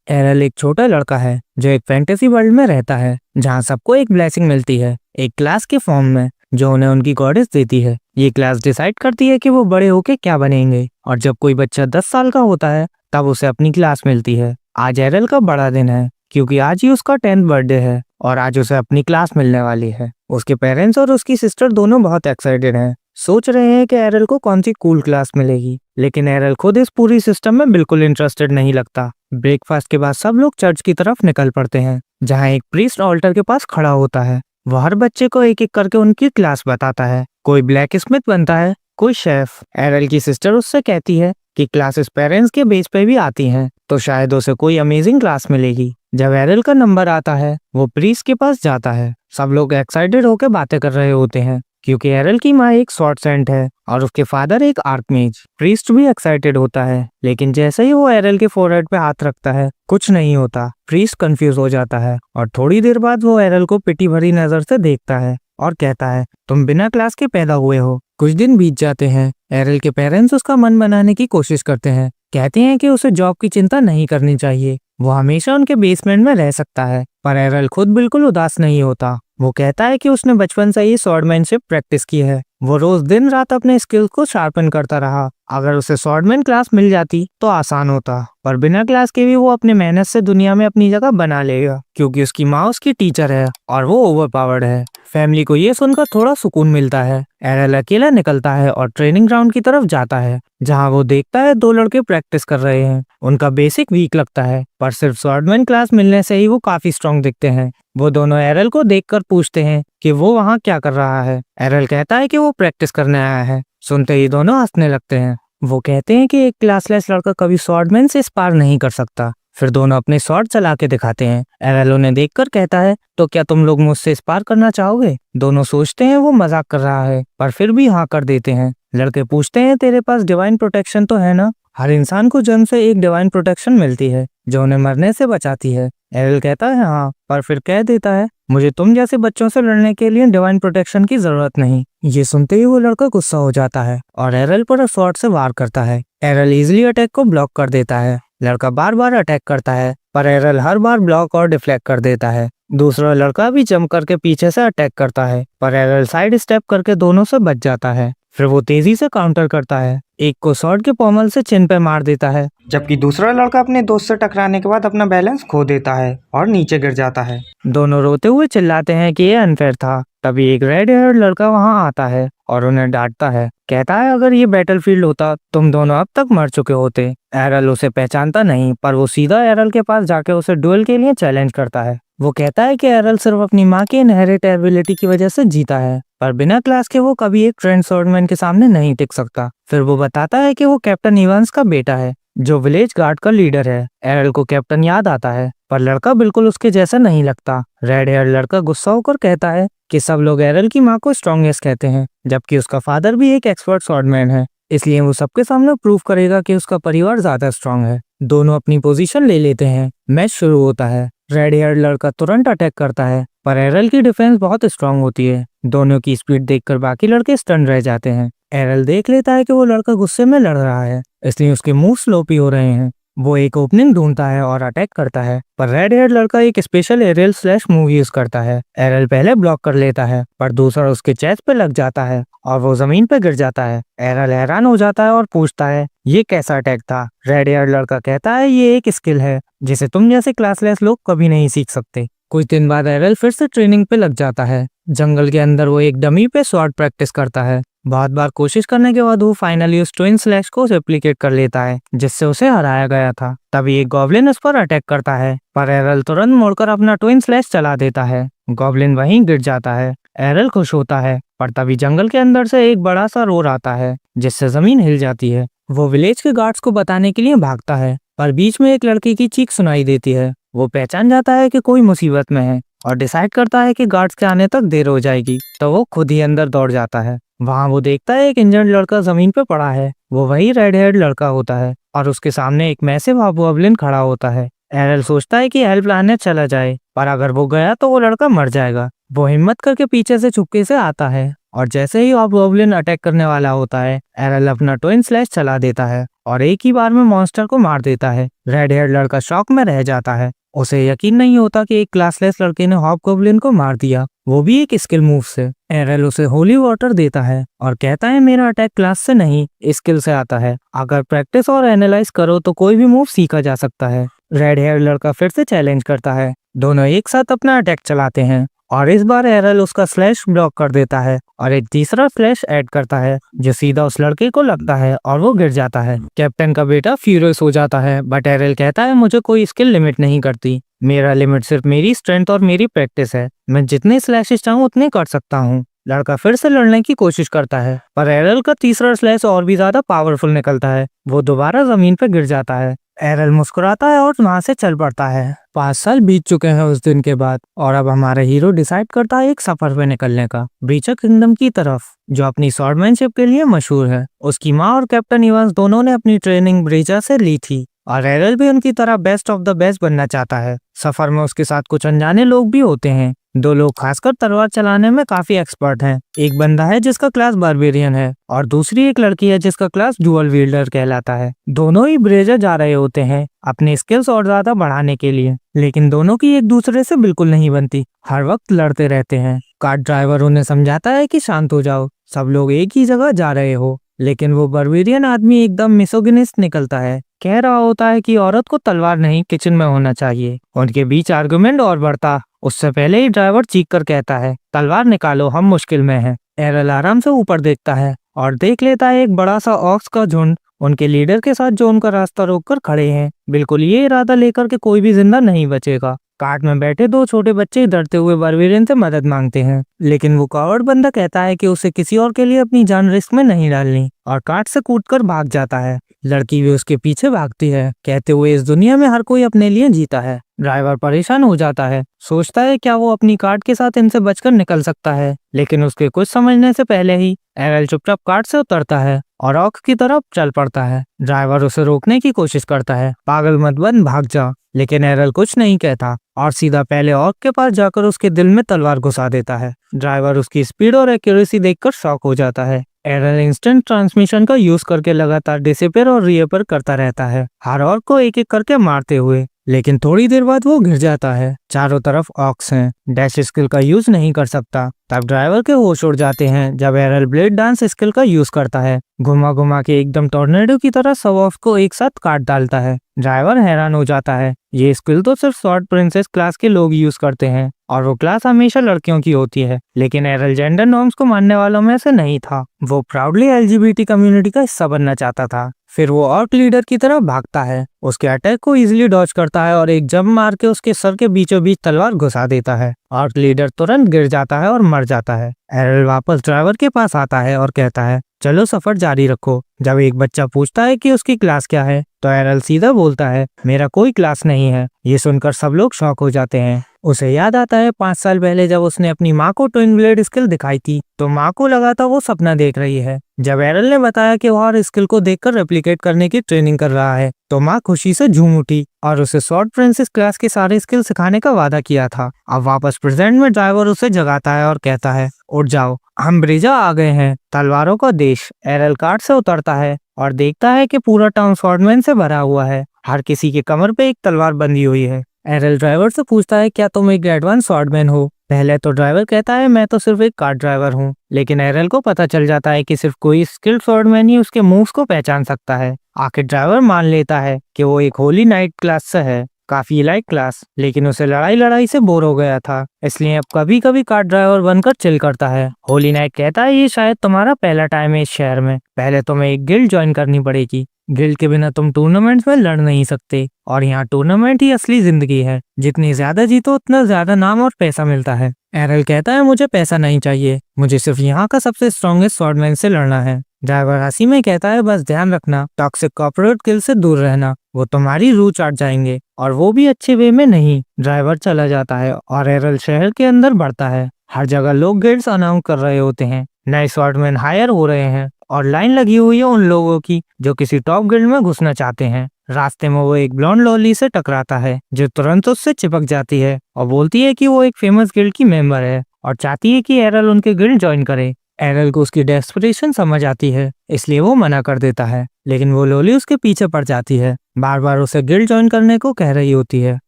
एरल एक छोटा लड़का है जो एक फैंटेसी वर्ल्ड में रहता है जहाँ सबको एक ब्लेसिंग मिलती है एक क्लास के फॉर्म में जो उन्हें उनकी गॉडेस देती है। ये क्लास डिसाइड करती है कि वो बड़े होके क्या बनेंगे और जब कोई बच्चा 10 साल का होता है तब उसे अपनी क्लास मिलती है। आज एरल का बड़ा दिन है क्योंकि आज ही उसका 10th बर्थडे है और आज उसे अपनी क्लास मिलने वाली है। उसके पेरेंट्स और उसकी सिस्टर दोनों बहुत एक्साइटेड हैं, सोच रहे हैं कि एरल को कौन सी कूल क्लास मिलेगी, लेकिन एरल खुद इस पूरी सिस्टम में बिल्कुल इंटरेस्टेड नहीं लगता। ब्रेकफास्ट के बाद सब लोग चर्च की तरफ निकल पड़ते हैं जहाँ एक प्रीस्ट ऑल्टर के पास खड़ा होता है। वो हर बच्चे को एक एक करके उनकी क्लास बताता है। कोई ब्लैक स्मिथ बनता है, कोई शेफ। एरल की सिस्टर उससे कहती है कि क्लासेस पेरेंट्स के बेस पे भी आती हैं, तो शायद उसे कोई अमेजिंग क्लास मिलेगी। जब एरल का नंबर आता है वो प्रीस्ट के पास जाता है। सब लोग एक्साइटेड होकर बातें कर रहे होते हैं क्योंकि एरल की माँ एक स्वॉर्ड सेंट है और उसके फादर एक आर्कमेज। प्रीस्ट भी एक्साइटेड होता है, लेकिन जैसे ही वो एरल के फोरहेड पे हाथ रखता है कुछ नहीं होता। प्रीस्ट कंफ्यूज हो जाता है और थोड़ी देर बाद वो एरल को पिटी भरी नजर से देखता है और कहता है, तुम बिना क्लास के पैदा हुए हो। कुछ दिन बीत जाते हैं। एरल के पेरेंट्स उसका मन बनाने की कोशिश करते हैं, कहते हैं कि उसे जॉब की चिंता नहीं करनी चाहिए, वो हमेशा उनके बेसमेंट में रह सकता है। पर एरल खुद बिल्कुल उदास नहीं होता। वो कहता है कि उसने बचपन से ही स्वॉर्डमैनशिप प्रैक्टिस की है। वो रोज दिन रात अपने स्किल्स को शार्पन करता रहा। अगर उसे स्वॉर्डमैन क्लास मिल जाती तो आसान होता, पर बिना क्लास के भी वो अपनी मेहनत से दुनिया में अपनी जगह बना लेगा क्योंकि उसकी माँ उसकी टीचर है और वो ओवरपावर्ड है। फैमिली को ये सुनकर थोड़ा सुकून मिलता है। एरल अकेला निकलता है और ट्रेनिंग ग्राउंड की तरफ जाता है जहाँ वो देखता है दो लड़के प्रैक्टिस कर रहे हैं। उनका बेसिक वीक लगता है, पर सिर्फ स्वॉर्डमैन क्लास मिलने से ही वो काफी स्ट्रांग दिखते हैं। वो दोनों एरल को देखकर पूछते हैं कि वो वहाँ क्या कर रहा है। एरल कहता है कि वो प्रैक्टिस करने आया है। सुनते ही दोनों हंसने लगते हैं। वो कहते हैं कि एक क्लासलेस लड़का कभी स्वॉर्डमैन से स्पार नहीं कर सकता। फिर दोनों अपने स्वॉर्ड चला के दिखाते हैं। एरल उन्हें देखकर कहता है, तो क्या तुम लोग मुझसे स्पार करना चाहोगे? दोनों सोचते हैं वो मजाक कर रहा है, पर फिर भी हाँ कर देते हैं। लड़के पूछते हैं, तेरे पास डिवाइन प्रोटेक्शन तो है ना? हर इंसान को जन्म से एक डिवाइन प्रोटेक्शन मिलती है जो उन्हें मरने से बचाती है। एरल कहता है हाँ, पर फिर कह देता है, मुझे तुम जैसे बच्चों से लड़ने के लिए डिवाइन प्रोटेक्शन की जरूरत नहीं। ये सुनते ही वो लड़का गुस्सा हो जाता है और एरल पर स्वॉर्ड से वार करता है। एरल इजिली अटैक को ब्लॉक कर देता है। लड़का बार बार अटैक करता है, पर एरल हर बार ब्लॉक और डिफ्लेक्ट कर देता है। दूसरा लड़का भी जंप करके पीछे से अटैक करता है, पर एरल साइड स्टेप करके दोनों से बच जाता है। फिर वो तेजी से काउंटर करता है, एक को स्वॉर्ड के पोमल से चिन पे मार देता है, जबकि दूसरा लड़का अपने दोस्त से टकराने के बाद अपना बैलेंस खो देता है और नीचे गिर जाता है। दोनों रोते हुए चिल्लाते हैं कि ये अनफेयर था। तभी एक रेड हेयर लड़का वहाँ आता है और उन्हें डांटता है, कहता है अगर ये बैटलफील्ड होता तुम दोनों अब तक मर चुके होते। एरल उसे पहचानता नहीं, पर वो सीधा एरल के पास जाके उसे डुएल के लिए चैलेंज करता है। वो कहता है कि एरल सिर्फ अपनी माँ की इनहेरिट एबिलिटी की वजह से जीता है, पर बिना क्लास के वो कभी एक ट्रेंड स्वॉर्डमैन के सामने नहीं टिक सकता। फिर वो बताता है कि वो कैप्टन इवांस का बेटा है जो विलेज गार्ड का लीडर है। एरल को कैप्टन याद आता है, पर लड़का बिल्कुल उसके जैसा नहीं लगता। रेड हेयर लड़का गुस्सा होकर कहता है कि सब लोग एरल की माँ को स्ट्रॉन्गेस्ट कहते हैं, जबकि उसका फादर भी एक एक्सपर्ट स्वॉर्डमैन है, इसलिए वो सबके सामने प्रूव करेगा कि उसका परिवार ज्यादा स्ट्रांग है। दोनों अपनी पोजीशन ले लेते हैं। मैच शुरू होता है। रेड हेयर लड़का तुरंत अटैक करता है, पर एरल की डिफेंस बहुत स्ट्रांग होती है। दोनों की स्पीड देखकर बाकी लड़के स्टन रह जाते हैं। एरल देख लेता है कि वो लड़का गुस्से में लड़ रहा है, इसलिए उसके मूव स्लोपी हो रहे हैं। वो एक ओपनिंग ढूंढता है और अटैक करता है, पर रेड हेयर लड़का एक special aerial slash move use करता है। एरल पहले ब्लॉक कर लेता है, पर दूसरा उसके चेस्ट पे लग जाता है और वो जमीन पे गिर जाता है। एरल हैरान हो जाता है और पूछता है, ये कैसा अटैक था? रेड हेयर लड़का कहता है, ये एक स्किल है जिसे तुम जैसे क्लासलेस लोग कभी नहीं सीख सकते। कुछ दिन बाद एरल फिर से ट्रेनिंग पे लग जाता है। जंगल के अंदर वो एक डमी पे स्वॉर्ड प्रैक्टिस करता है। बहुत बार कोशिश करने के बाद वो फाइनली उस ट्विन स्लैश को रेप्लिकेट कर लेता है जिससे उसे हराया गया था। तभी एक गॉब्लिन उस पर अटैक करता है, पर एरल तुरंत मुड़कर अपना ट्विन स्लैश चला देता है। गॉब्लिन वहीं गिर जाता है। एरल खुश होता है, पर तभी जंगल के अंदर से एक बड़ा सा रोर आता है जिससे जमीन हिल जाती है। वो विलेज के गार्ड्स को बताने के लिए भागता है, पर बीच में एक लड़की की चीख सुनाई देती है। वो पहचान जाता है कि कोई मुसीबत में है और डिसाइड करता है कि गार्ड्स के आने तक देर हो जाएगी, तो वो खुद ही अंदर दौड़ जाता है। वहाँ वो देखता है एक इंजर्ड लड़का जमीन पे पड़ा है। वो वही रेड हेयर लड़का होता है और उसके सामने एक मैसिव हॉबगॉब्लिन खड़ा होता है। एरल सोचता है कि हेल्प लाने चला जाए, पर अगर वो गया तो वो लड़का मर जाएगा। वो हिम्मत करके पीछे से चुपके से आता है और जैसे ही हॉबगॉब्लिन अटैक करने वाला होता है, एरल अपना ट्विन स्लैश चला देता है और एक ही बार में मॉन्स्टर को मार देता है। रेड हेयर लड़का शॉक में रह जाता है। उसे यकीन नहीं होता कि एक क्लासलेस लड़के ने हॉबगॉब्लिन को मार दिया, वो भी एक स्किल मूव से। एरल उसे होली वाटर देता है और कहता है मेरा अटैक क्लास से नहीं, स्किल से आता है। अगर प्रैक्टिस और एनालाइज करो तो कोई भी मूव सीखा जा सकता है। रेड हेयर लड़का फिर से चैलेंज करता है। दोनों एक साथ अपना अटैक चलाते हैं और इस बार एरल उसका स्लैश ब्लॉक कर देता है और एक तीसरा स्लैश ऐड करता है जो सीधा उस लड़के को लगता है और वो गिर जाता है। कैप्टन का बेटा फ्यूरियस हो जाता है, बट एरल कहता है मुझे कोई स्किल लिमिट नहीं करती, मेरा लिमिट सिर्फ मेरी स्ट्रेंथ और मेरी प्रैक्टिस है, मैं जितने स्लैशेस चाहूँ उतने कर सकता हूँ। लड़का फिर से लड़ने की कोशिश करता है पर एरल का तीसरा स्लैश और भी ज्यादा पावरफुल निकलता है। वो दोबारा जमीन पर गिर जाता है। एरल मुस्कुराता है और वहां से चल पड़ता है। 5 साल बीत चुके हैं उस दिन के बाद और अब हमारा हीरो डिसाइड करता है एक सफर पे निकलने का, ब्रीचर किंगडम की तरफ, जो अपनी स्वॉर्डमैनशिप के लिए मशहूर है। उसकी माँ और कैप्टन इवांस दोनों ने अपनी ट्रेनिंग ब्रीचर से ली थी और एरल भी उनकी तरह बेस्ट ऑफ द बेस्ट बनना चाहता है। सफर में उसके साथ कुछ अनजाने लोग भी होते हैं। 2 लोग खासकर तलवार चलाने में काफी एक्सपर्ट हैं। एक बंदा है जिसका क्लास बारबेरियन है और दूसरी एक लड़की है जिसका क्लास डुअल विल्डर कहलाता है। दोनों ही ब्रेजर जा रहे होते हैं अपने स्किल्स और ज्यादा बढ़ाने के लिए, लेकिन दोनों की एक दूसरे से बिल्कुल नहीं बनती, हर वक्त लड़ते रहते हैं। कार्ट ड्राइवर उन्हें समझाता है कि शांत हो जाओ, सब लोग एक ही जगह जा रहे हो, लेकिन वो बारबेरियन आदमी एकदम मिसोगिनिस्ट निकलता है। कह रहा होता है कि औरत को तलवार नहीं किचन में होना चाहिए। उनके बीच आर्गुमेंट और बढ़ता उससे पहले ही ड्राइवर चीख कर कहता है तलवार निकालो, हम मुश्किल में हैं। एरल आराम से ऊपर देखता है और देख लेता है एक बड़ा सा ऑक्स का झुंड उनके लीडर के साथ जो उनका रास्ता रोककर खड़े हैं, बिल्कुल ये इरादा लेकर के कोई भी जिंदा नहीं बचेगा। कार्ट में बैठे 2 छोटे बच्चे डरते हुए बारबेरियन से मदद मांगते हैं, लेकिन वो कावर्ड बंदा कहता है कि उसे किसी और के लिए अपनी जान रिस्क में नहीं डालनी और कार्ट से कूदकर भाग जाता है। लड़की भी उसके पीछे भागती है, कहते हुए इस दुनिया में हर कोई अपने लिए जीता है। ड्राइवर परेशान हो जाता है, सोचता है क्या वो अपनी कार्ट के साथ इनसे बचकर निकल सकता है, लेकिन उसके कुछ समझने से पहले ही एरल चुपचाप कार्ट से उतरता है और ऑक्स की तरफ चल पड़ता है। ड्राइवर उसे रोकने की कोशिश करता है, पागल मत बन, भाग जा, लेकिन एरल कुछ नहीं कहता और सीधा पहले ऑक के पास जाकर उसके दिल में तलवार घुसा देता है। ड्राइवर उसकी स्पीड और एक्यूरेसी देखकर शॉक हो जाता है। एरल इंस्टेंट ट्रांसमिशन का यूज करके लगातार डिसअपीयर और रीअपीयर करता रहता है, हर ऑक को एक एक करके मारते हुए, लेकिन थोड़ी देर बाद वो गिर जाता है। चारों तरफ ऑक्स हैं, डैश स्किल का यूज नहीं कर सकता। तब ड्राइवर के होश उड़ जाते हैं जब एरल ब्लेड डांस स्किल का यूज करता है, घुमा घुमा के एकदम टॉर्नेडो की तरह सब ऑफ को एक साथ काट डालता है। ड्राइवर हैरान हो जाता है, ये स्किल तो सिर्फ स्वॉर्ड प्रिंसेस क्लास के लोग यूज करते हैं और वो क्लास हमेशा लड़कियों की होती है, लेकिन एरल जेंडर नॉर्म्स को मानने वालों में से नहीं था। वो प्राउडली एलजीबीटी कम्युनिटी का हिस्सा बनना चाहता था। फिर वो ऑर्क लीडर की तरफ भागता है, उसके अटैक को इजीली डॉज करता है और एक जंप मार के उसके सर के बीचों बीच तलवार घुसा देता है। ऑर्क लीडर तुरंत गिर जाता है और मर जाता है। एरल वापस ड्राइवर के पास आता है और कहता है चलो सफर जारी रखो। जब एक बच्चा पूछता है कि उसकी क्लास क्या है तो एरल सीधा बोलता है मेरा कोई क्लास नहीं है। ये सुनकर सब लोग शॉक हो जाते हैं। उसे याद आता है 5 साल पहले जब उसने अपनी माँ को ट्विन ब्लेड स्किल दिखाई थी तो माँ को लगा था वो सपना देख रही है। जब एरल ने बताया कि वो हर स्किल को देखकर रेप्लिकेट करने की ट्रेनिंग कर रहा है तो माँ खुशी से झूम उठी और उसे स्वॉर्ड प्रिंसेस क्लास के सारे स्किल सिखाने का वादा किया था। अब वापस प्रेजेंट में ड्राइवर उसे जगाता है और कहता है उठ जाओ, हम ब्रीजा आ गए हैं, तलवारों का देश। एरल कार्ट से उतरता है और देखता है कि पूरा टाउन स्वॉर्डमैन से भरा हुआ है, हर किसी के कमर पे एक तलवार बंधी हुई है। एरल ड्राइवर से पूछता है क्या तुम एक एडवांस स्वॉर्डमैन हो। पहले तो ड्राइवर कहता है मैं तो सिर्फ एक कार्ट ड्राइवर हूँ, लेकिन एरल को पता चल जाता है कि सिर्फ कोई स्किल्ड स्वॉर्डमैन ही उसके मूव्स को पहचान सकता है। आखिर ड्राइवर मान लेता है कि वो एक होली नाइट क्लास से है, काफी इलाइट क्लास, लेकिन उसे लड़ाई से बोर हो गया था, इसलिए अब कभी कभी कार्ट ड्राइवर बनकर चिल करता है। होली नाइट कहता है ये शायद तुम्हारा पहला टाइम है इस शहर में, पहले तुम्हें एक गिल्ड ज्वाइन करनी पड़ेगी, गिल्ड के बिना तुम टूर्नामेंट्स में लड़ नहीं सकते और यहाँ टूर्नामेंट ही असली जिंदगी है, जितनी ज्यादा जीतो उतना ज्यादा नाम और पैसा मिलता है। एरल कहता है मुझे पैसा नहीं चाहिए, मुझे सिर्फ यहाँ का सबसे स्ट्रॉन्गेस्ट स्वॉर्डमैन से लड़ना है। ड्राइवर हंसी में कहता है बस ध्यान रखना टॉक्सिक कॉर्पोरेट किल से दूर रहना, वो तुम्हारी रूह चाट जाएंगे और वो भी अच्छे वे में नहीं। ड्राइवर चला जाता है और एरल शहर के अंदर बढ़ता है। हर जगह लोग गिल्ड्स अनाउंस कर रहे होते हैं, नए स्वॉर्डमैन हायर हो रहे हैं और लाइन लगी हुई है उन लोगों की जो किसी टॉप गिल्ड में घुसना चाहते हैं। रास्ते में वो एक ब्लॉन्ड लॉली से टकराता है जो तुरंत उससे चिपक जाती है और बोलती है कि वो एक फेमस गिल्ड की मेंबर है और चाहती है कि एरल उनके गिल्ड ज्वाइन करे। एरल को उसकी डेस्परेशन समझ आती है, इसलिए वो मना कर देता है, लेकिन वो लोली उसके पीछे पड़ जाती है, बार बार उसे गिल्ड ज्वाइन करने को कह रही होती है,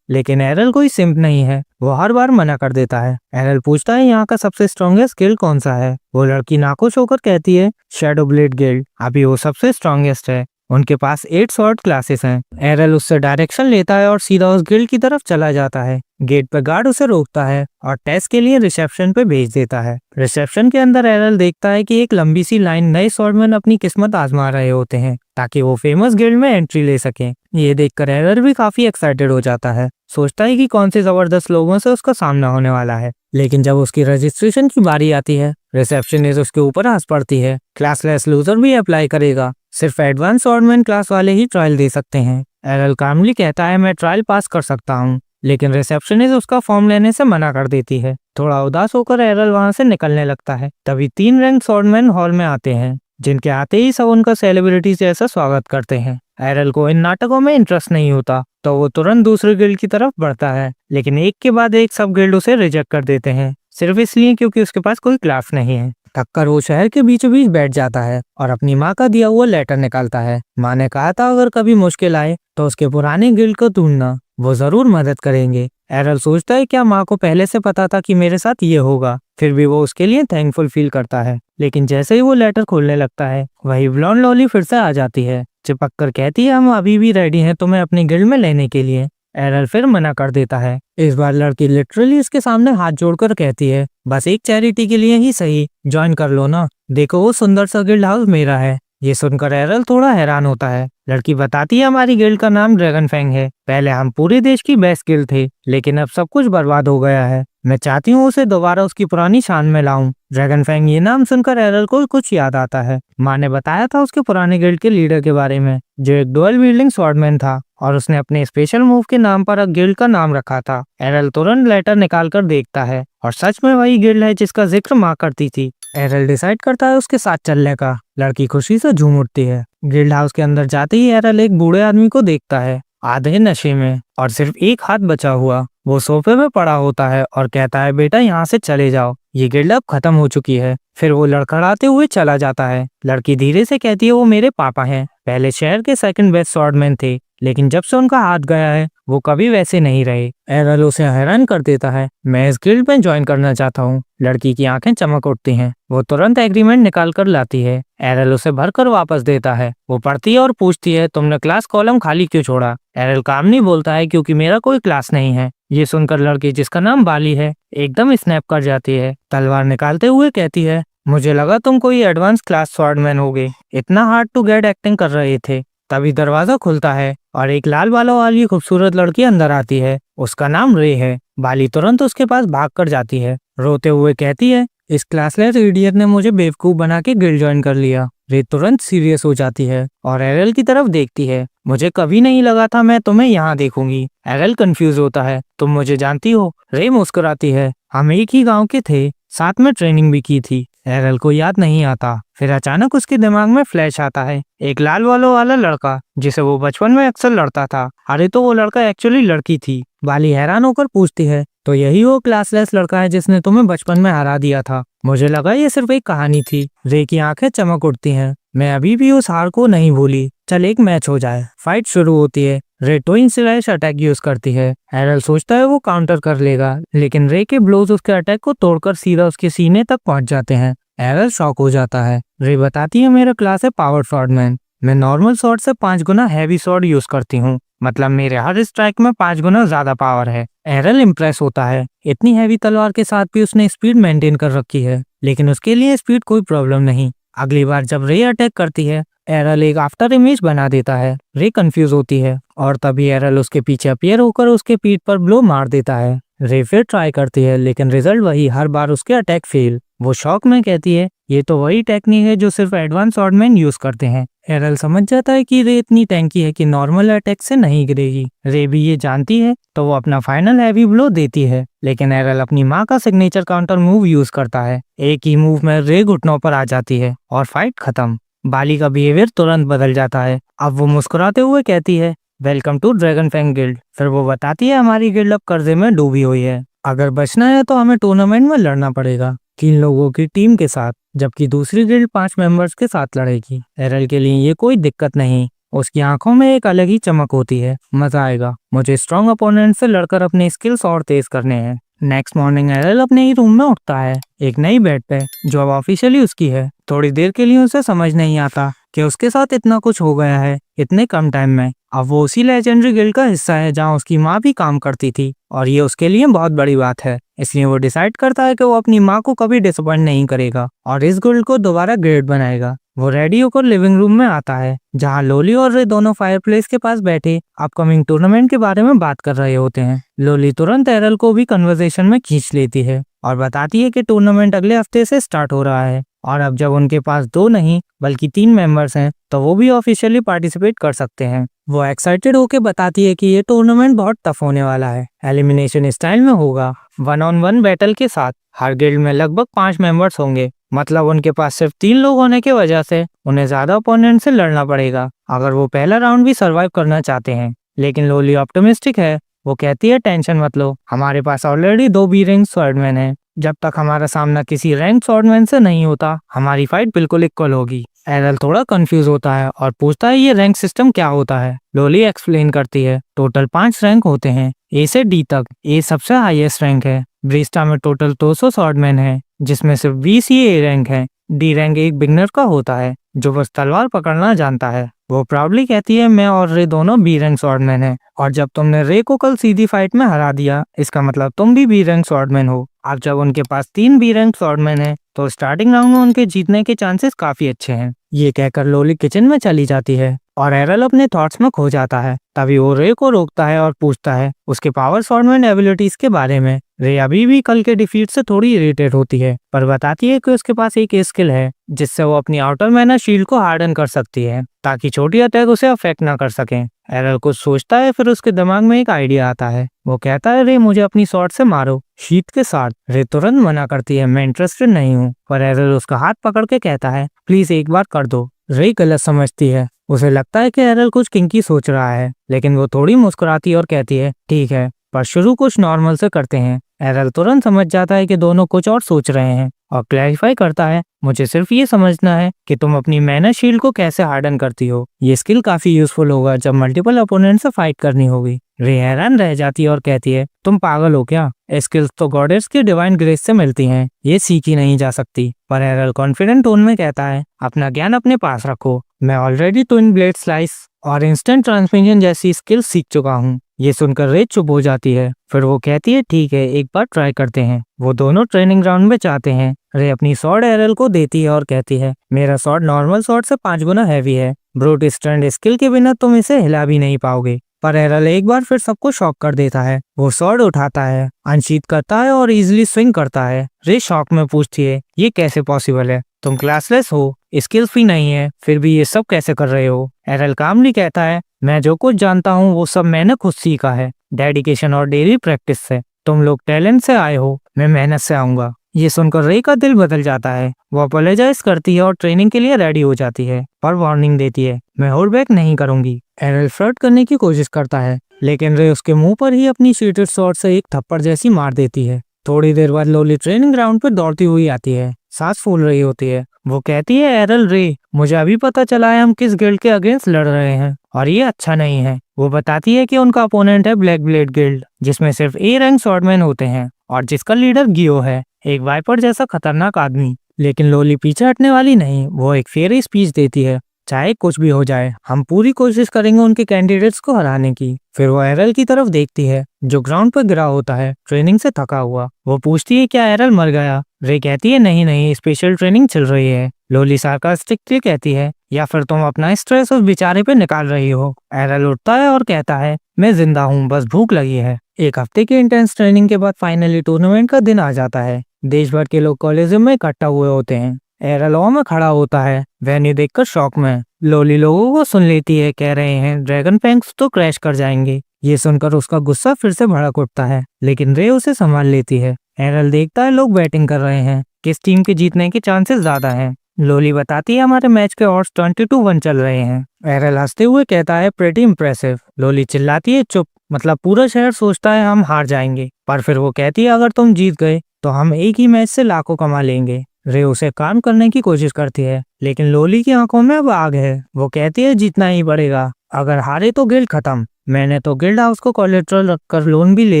लेकिन एरल कोई सिम्प नहीं है, वो हर बार मना कर देता है। एरल पूछता है यहाँ का सबसे स्ट्रॉन्गेस्ट गिल्ड कौन सा है। वो लड़की नाखुश होकर कहती है शैडो ब्लेड गिल्ड, अभी वो सबसे स्ट्रॉन्गेस्ट है, उनके पास 8 स्वॉर्ड क्लासेस हैं। एरल उससे डायरेक्शन लेता है और सीधा उस गिल्ड की तरफ चला जाता है। गेट पर गार्ड उसे रोकता है और टेस्ट के लिए रिसेप्शन पे भेज देता है। रिसेप्शन के अंदर एरल देखता है कि एक लंबी सी लाइन नए स्वॉर्डमैन अपनी किस्मत आजमा रहे होते हैं ताकि वो फेमस गिल्ड में एंट्री ले सकें। ये देखकर एरल भी काफी एक्साइटेड हो जाता है, सोचता है कि कौन से जबरदस्त लोगों से उसका सामना होने वाला है। लेकिन जब उसकी रजिस्ट्रेशन की बारी आती है, रिसेप्शनिस्ट उसके ऊपर हंस पड़ती है। क्लासलेस लूजर भी अप्लाई करेगा, सिर्फ एडवांस स्वॉर्डमैन क्लास वाले ही ट्रायल दे सकते हैं। एरल कामली कहता है मैं ट्रायल पास कर सकता हूँ, लेकिन रिसेप्शनिस्ट उसका फॉर्म लेने से मना कर देती है। थोड़ा उदास होकर एरल वहां से निकलने लगता है। तभी 3 रैंक स्वॉर्डमैन हॉल में आते हैं, जिनके आते ही सब उनका सेलिब्रिटी जैसा स्वागत करते हैं। एरल को इन नाटकों में इंटरेस्ट नहीं होता, तो वो तुरंत दूसरे गिल्ड की तरफ बढ़ता है, लेकिन एक के बाद एक सब गिल्ड उसे रिजेक्ट कर देते हैं, सिर्फ इसलिए क्योंकि उसके पास कोई क्लास नहीं है। थककर वो शहर के बीचों बीच बैठ जाता है और अपनी माँ का दिया हुआ लेटर निकालता है। माँ ने कहा था अगर कभी मुश्किल आए तो उसके पुराने गिल्ड को ढूंढना, वो जरूर मदद करेंगे। एरल सोचता है क्या माँ को पहले से पता था कि मेरे साथ ये होगा, फिर भी वो उसके लिए थैंकफुल फील करता है। लेकिन जैसे ही वो लेटर खोलने लगता है, वही ब्लॉन्ड लॉली फिर से आ जाती है। चिपक कर कहती है हम अभी भी रेडी हैं तुम्हें अपनी गिल्ड में लेने के लिए। एरल फिर मना कर देता है। इस बार लड़की लिटरली इसके सामने हाथ जोड़कर कहती है बस एक चैरिटी के लिए ही सही ज्वाइन कर लो ना, देखो वो सुंदर सा गिल्ड हाउस मेरा है। ये सुनकर एरल थोड़ा हैरान होता है। लड़की बताती है हमारी गिल्ड का नाम ड्रैगन फैंग है, पहले हम पूरे देश की बेस्ट गिल्ड थे, लेकिन अब सब कुछ बर्बाद हो गया है, मैं चाहती हूँ उसे दोबारा उसकी पुरानी शान में लाऊं। ड्रैगन फैंग ये नाम सुनकर एरल को कुछ याद आता है। माँ ने बताया था उसके पुराने गिल्ड के लीडर के बारे में, जो एक डुअल विल्डिंग स्वॉर्डमैन था और उसने अपने स्पेशल मूव के नाम पर गिल्ड का नाम रखा था। एरल तुरंत लेटर निकाल कर देखता है और सच में वही गिल्ड है जिसका जिक्र माँ करती थी। एरल डिसाइड करता है उसके साथ चलने का। लड़की खुशी से झूम उठती है। गिल्ड हाउस के अंदर जाते ही एरल एक बूढ़े आदमी को देखता है, आधे नशे में और सिर्फ एक हाथ बचा हुआ। वो सोफे में पड़ा होता है और कहता है बेटा यहाँ से चले जाओ, ये गिल्ड अब खत्म हो चुकी है। फिर वो लड़खड़ाते हुए चला जाता है। लड़की धीरे से कहती है वो मेरे पापा हैं, पहले शहर के सेकंड बेस्ट स्वॉर्डमैन थे, लेकिन जब से उनका हाथ गया है वो कभी वैसे नहीं रहे। एरल उसे हैरान कर देता है, मैं इस गिल्ड में ज्वाइन करना चाहता हूँ। लड़की की आंखें चमक उठती हैं। वो तुरंत एग्रीमेंट निकाल कर लाती है। एरल उसे भरकर वापस देता है। वो पढ़ती है और पूछती है तुमने क्लास कॉलम खाली क्यों छोड़ा। एरल कामनी बोलता है क्योंकि मेरा कोई क्लास नहीं है। ये सुनकर लड़की जिसका नाम बाली है एकदम स्नैप कर जाती है। तलवार निकालते हुए कहती है मुझे लगा तुम कोई एडवांस क्लास स्वॉर्डमैन होगे, इतना हार्ड टू गेट एक्टिंग कर रहे थे। तभी दरवाजा खुलता है और एक लाल बालों वाली खूबसूरत लड़की अंदर आती है। उसका नाम रे है। बाली तुरंत उसके पास भाग कर जाती है, रोते हुए कहती है इस क्लासलेस इडियट ने मुझे बेवकूफ बना के गिल्ड ज्वाइन कर लिया। रे तुरंत सीरियस हो जाती है और एरल की तरफ देखती है। मुझे कभी नहीं लगा था मैं तुम्हें यहाँ देखूंगी। एरल कंफ्यूज होता है, तुम मुझे जानती हो? रे मुस्कुराती है, हम एक ही गांव के थे, साथ में ट्रेनिंग भी की थी। एरल को याद नहीं आता। फिर अचानक उसके दिमाग में फ्लैश आता है, एक लाल बालों वाला लड़का जिसे वो बचपन में अक्सर लड़ता था। अरे तो वो लड़का एक्चुअली लड़की थी। बाली हैरान होकर पूछती है तो यही वो क्लासलेस लड़का है जिसने तुम्हें बचपन में हरा दिया था? मुझे लगा ये सिर्फ एक कहानी थी। रे की आंखें चमक उठती हैं। मैं अभी भी उस हार को नहीं भूली। चल एक मैच हो जाए। फाइट शुरू होती है। रे ट्विन स्लैश अटैक यूज करती है। एरल सोचता है वो काउंटर कर लेगा, लेकिन रे के ब्लोज उसके अटैक को तोड़कर सीधा उसके सीने तक पहुंच जाते हैं। एरल शॉक हो जाता है। रे बताती है मेरा क्लास है पावर स्वॉर्डमैन, मैं नॉर्मल स्वॉर्ड से 5 गुना हैवी स्वॉर्ड यूज करती हूँ, मतलब मेरे हर स्ट्राइक में 5 गुना ज्यादा पावर है। एरल इम्प्रेस होता है, इतनी हैवी तलवार के साथ भी उसने स्पीड मेंटेन कर रखी है, लेकिन उसके लिए स्पीड कोई प्रॉब्लम नहीं। अगली बार जब रे अटैक करती है, एरल एक आफ्टर इमेज बना देता है। रे कंफ्यूज होती है और तभी एरल उसके पीछे अपीयर होकर उसके पीठ पर ब्लो मार देता है। रे फिर ट्राई करती है, लेकिन रिजल्ट वही, हर बार उसके अटैक फेल। वो शॉक में कहती है ये तो वही टेक्निक है जो सिर्फ एडवांस स्वॉर्डमैन यूज करते हैं। एरल समझ जाता है कि रे इतनी टैंकी है कि नॉर्मल अटैक से नहीं गिरेगी। रे भी ये जानती है, तो वो अपना फाइनल हैवी ब्लो देती है, लेकिन एरल अपनी माँ का सिग्नेचर काउंटर मूव यूज करता है। एक ही मूव में रे घुटनों पर आ जाती है और फाइट खत्म। बाली का बिहेवियर तुरंत बदल जाता है। अब वो मुस्कुराते हुए कहती है welcome to Dragon Fang Guild. फिर वो बताती है हमारी गिल्ड अब कर्जे में डूबी हुई है, अगर बचना है तो हमें टूर्नामेंट में लड़ना पड़ेगा। 3 लोगों की टीम के साथ, जबकि दूसरी गिल्ड 5 मेंबर्स के साथ लड़ेगी। एरल के लिए ये कोई दिक्कत नहीं, उसकी आंखों में एक अलग ही चमक होती है। मजा आएगा, मुझे स्ट्रॉन्ग अपोनेंट से लड़कर अपने स्किल्स और तेज करने हैं। नेक्स्ट मॉर्निंग एरल अपने ही रूम में उठता है, एक नई बेड पे, जो अब ऑफिशियली उसकी है। थोड़ी देर के लिए उसे समझ नहीं आता कि उसके साथ इतना कुछ हो गया है इतने कम टाइम में। अब वो उसी लेजेंडरी गिल्ड का हिस्सा है जहाँ उसकी माँ भी काम करती थी, और ये उसके लिए बहुत बड़ी बात है। इसलिए वो डिसाइड करता है कि वो अपनी माँ को कभी डिसअपॉइंट नहीं करेगा और इस गिल्ड को दोबारा ग्रेट बनाएगा। वो रेडी होकर लिविंग रूम में आता है, जहाँ लोली और रे दोनों फायरप्लेस के पास बैठे अपकमिंग टूर्नामेंट के बारे में बात कर रहे होते हैं। लोली तुरंत एरल को भी कन्वर्सेशन में खींच लेती है और बताती है कि टूर्नामेंट अगले हफ्ते से स्टार्ट हो रहा है, और अब जब उनके पास 2 नहीं बल्कि 3 मेंबर्स हैं, तो वो भी ऑफिशियली पार्टिसिपेट कर सकते हैं। वो एक्साइटेड होकर बताती है कि ये टूर्नामेंट बहुत टफ होने वाला है, एलिमिनेशन स्टाइल में होगा, 1-on-1 बैटल के साथ। हर गिल्ड में लगभग 5 मेंबर्स होंगे, मतलब उनके पास सिर्फ 3 लोग होने की वजह से उन्हें ज्यादा ओपोनेंट से लड़ना पड़ेगा अगर वो पहला राउंड भी सरवाइव करना चाहते हैं। लेकिन लोली ऑप्टिमिस्टिक है, वो कहती है टेंशन मत लो, हमारे पास ऑलरेडी 2 बी रैंक स्वॉर्डमैन हैं। जब तक हमारा सामना किसी रैंक स्वॉर्डमैन से नहीं होता, हमारी फाइट बिल्कुल इक्वल होगी। एरल थोड़ा कंफ्यूज होता है और पूछता है ये रैंक सिस्टम क्या होता है। लोली एक्सप्लेन करती है टोटल 5 रैंक होते हैं, ए से डी तक। ए सबसे हाईएस्ट रैंक है। ब्रिस्टा में टोटल 200 स्वॉर्डमैन है, जिसमें सिर्फ 20 ही ए रैंक है। डी रैंक एक बिगनर का होता है जो बस तलवार पकड़ना जानता है। वो प्राउडली कहती है मैं और रे दोनों बी रैंक स्वॉर्डमैन हैं, और जब तुमने रे को कल सीधी फाइट में हरा दिया, इसका मतलब तुम भी बी रैंक स्वॉर्डमैन हो। अब जब उनके पास 3 बी रैंक स्वॉर्डमैन हैं, तो स्टार्टिंग राउंड में उनके जीतने के चांसेस काफी अच्छे हैं। ये कहकर लोली किचन में चली जाती है और एरल अपने थॉट्स में खो जाता है। तभी वो रे को रोकता है और पूछता है उसके पावर स्वॉर्डमैन एबिलिटीज के बारे में। रे अभी भी कल के डिफीट से थोड़ी इरिटेट होती है, पर बताती है कि उसके पास एक स्किल है जिससे वो अपनी आउटर मैना शील्ड को हार्डन कर सकती है, ताकि छोटी अटैक उसे अफेक्ट ना कर सके। एरल कुछ सोचता है, फिर उसके दिमाग में एक आइडिया आता है। वो कहता है रे मुझे अपनी शॉर्ट से मारो, शीट के साथ। रे तुरंत मना करती है, मैं इंटरेस्टेड नहीं हूँ, पर एरल उसका हाथ पकड़ के कहता है प्लीज एक बार कर दो। रे गलत समझती है, उसे लगता है कि एरल कुछ किंकी सोच रहा है, लेकिन वो थोड़ी मुस्कुराती और कहती है ठीक है, पर शुरू कुछ नॉर्मल से करते हैं। एरल तुरंत समझ जाता है कि दोनों कुछ और सोच रहे हैं और क्लैरिफाई करता है मुझे सिर्फ ये समझना है कि तुम अपनी मैना शील्ड को कैसे हार्डन करती हो। ये स्किल काफी यूजफुल होगा जब मल्टीपल अपोनेंट से फाइट करनी होगी। रे हैरान रह जाती है और कहती है तुम पागल हो क्या, स्किल्स तो गॉडेस की डिवाइन ग्रेस से मिलती हैं, ये सीखी नहीं जा सकती। पर एरल कॉन्फिडेंट टोन में कहता है अपना ज्ञान अपने पास रखो, मैं ऑलरेडी ट्विन ब्लेड स्लाइस और इंस्टेंट ट्रांसमिशन जैसी स्किल सीख चुका हूँ। ये सुनकर रे चुप हो जाती है, फिर वो कहती है ठीक है एक बार ट्राई करते हैं। वो दोनों ट्रेनिंग ग्राउंड में जाते हैं। रे अपनी स्वॉर्ड एरल को देती है और कहती है मेरा स्वॉर्ड नॉर्मल स्वॉर्ड से 5 गुना हैवी है, ब्रूट स्ट्रेंथ स्किल के बिना तुम इसे हिला भी नहीं पाओगे। पर एरल एक बार फिर सबको शॉक कर देता है। वो स्वॉर्ड उठाता है, अनशीथ करता है और इजिली स्विंग करता है। रे शॉक में पूछती है ये कैसे पॉसिबल है, तुम क्लासलेस हो, स्किल्स भी नहीं है, फिर भी ये सब कैसे कर रहे हो। एरल कामली कहता है मैं जो कुछ जानता हूँ वो सब मैंने खुद सीखा है, डेडिकेशन और डेली प्रैक्टिस से। तुम लोग टैलेंट से आए हो, मैं मेहनत से आऊंगा। ये सुनकर रे का दिल बदल जाता है। वो अपोलोजाइज करती है और ट्रेनिंग के लिए रेडी हो जाती है, पर वार्निंग देती है मैं होल्ड बैक नहीं करूंगी। एरल फ्लर्ट करने की कोशिश करता है, लेकिन रे उसके मुंह पर ही अपनी शीटेड स्वॉर्ड से एक थप्पड़ जैसी मार देती है। थोड़ी देर बाद लोली ट्रेनिंग ग्राउंड पर दौड़ती हुई आती है, सांस फूल रही होती है। वो कहती है एरल रे मुझे अभी पता चला है हम किस गिल्ड के अगेंस्ट लड़ रहे हैं, और ये अच्छा नहीं है। वो बताती है कि उनका अपोनेंट है ब्लैक ब्लेड गिल्ड, जिसमें सिर्फ ए रैंक स्वॉर्डमैन होते हैं और जिसका लीडर गियो है, एक वाइपर जैसा खतरनाक आदमी। लेकिन लोली पीछे हटने वाली नहीं, वो एक फेयर स्पीच देती है चाहे कुछ भी हो जाए हम पूरी कोशिश करेंगे उनके कैंडिडेट्स को हराने की। फिर वो एरल की तरफ देखती है जो ग्राउंड पर गिरा होता है ट्रेनिंग से थका हुआ। वो पूछती है क्या एरल मर गया। रे कहती है नहीं नहीं स्पेशल ट्रेनिंग चल रही है। लोली सार्कास्टिकली कहती है या फिर तुम अपना स्ट्रेस उस बेचारे पे निकाल रही हो। एरल उठता है और कहता है मैं जिंदा हूँ, बस भूख लगी है। एक हफ्ते की इंटेंस ट्रेनिंग के बाद फाइनली टूर्नामेंट का दिन आ जाता है। देश भर के लोग कॉलेज में इकट्ठा हुए होते हैं। एरल हॉल में खड़ा होता है, वेन्यू देखकर शॉक में। लोली लोगों को सुन लेती है, कह रहे हैं ड्रैगन फैंक्स तो क्रैश कर जाएंगे। ये सुनकर उसका गुस्सा फिर से भड़क उठता है, लेकिन रे उसे संभाल लेती है। एरल देखता है लोग बैटिंग कर रहे हैं, किस टीम के जीतने के चांसेस ज्यादा हैं। लोली बताती है हमारे मैच के ऑड्स 20-1 चल रहे हैं। एरल हंसते हुए कहता है प्रेटी इम्प्रेसिव। लोली चिल्लाती है चुप, मतलब पूरा शहर सोचता है हम हार जाएंगे। पर फिर वो कहती है अगर तुम जीत गए तो हम एक ही मैच से लाखों कमा लेंगे। रे उसे काम करने की कोशिश करती है, लेकिन लोली की आंखों में अब आग है। वो कहती है जीतना ही पड़ेगा, अगर हारे तो गिल्ड खत्म। मैंने तो गिल्ड हाउस को कोलेट्रल रखकर लोन भी ले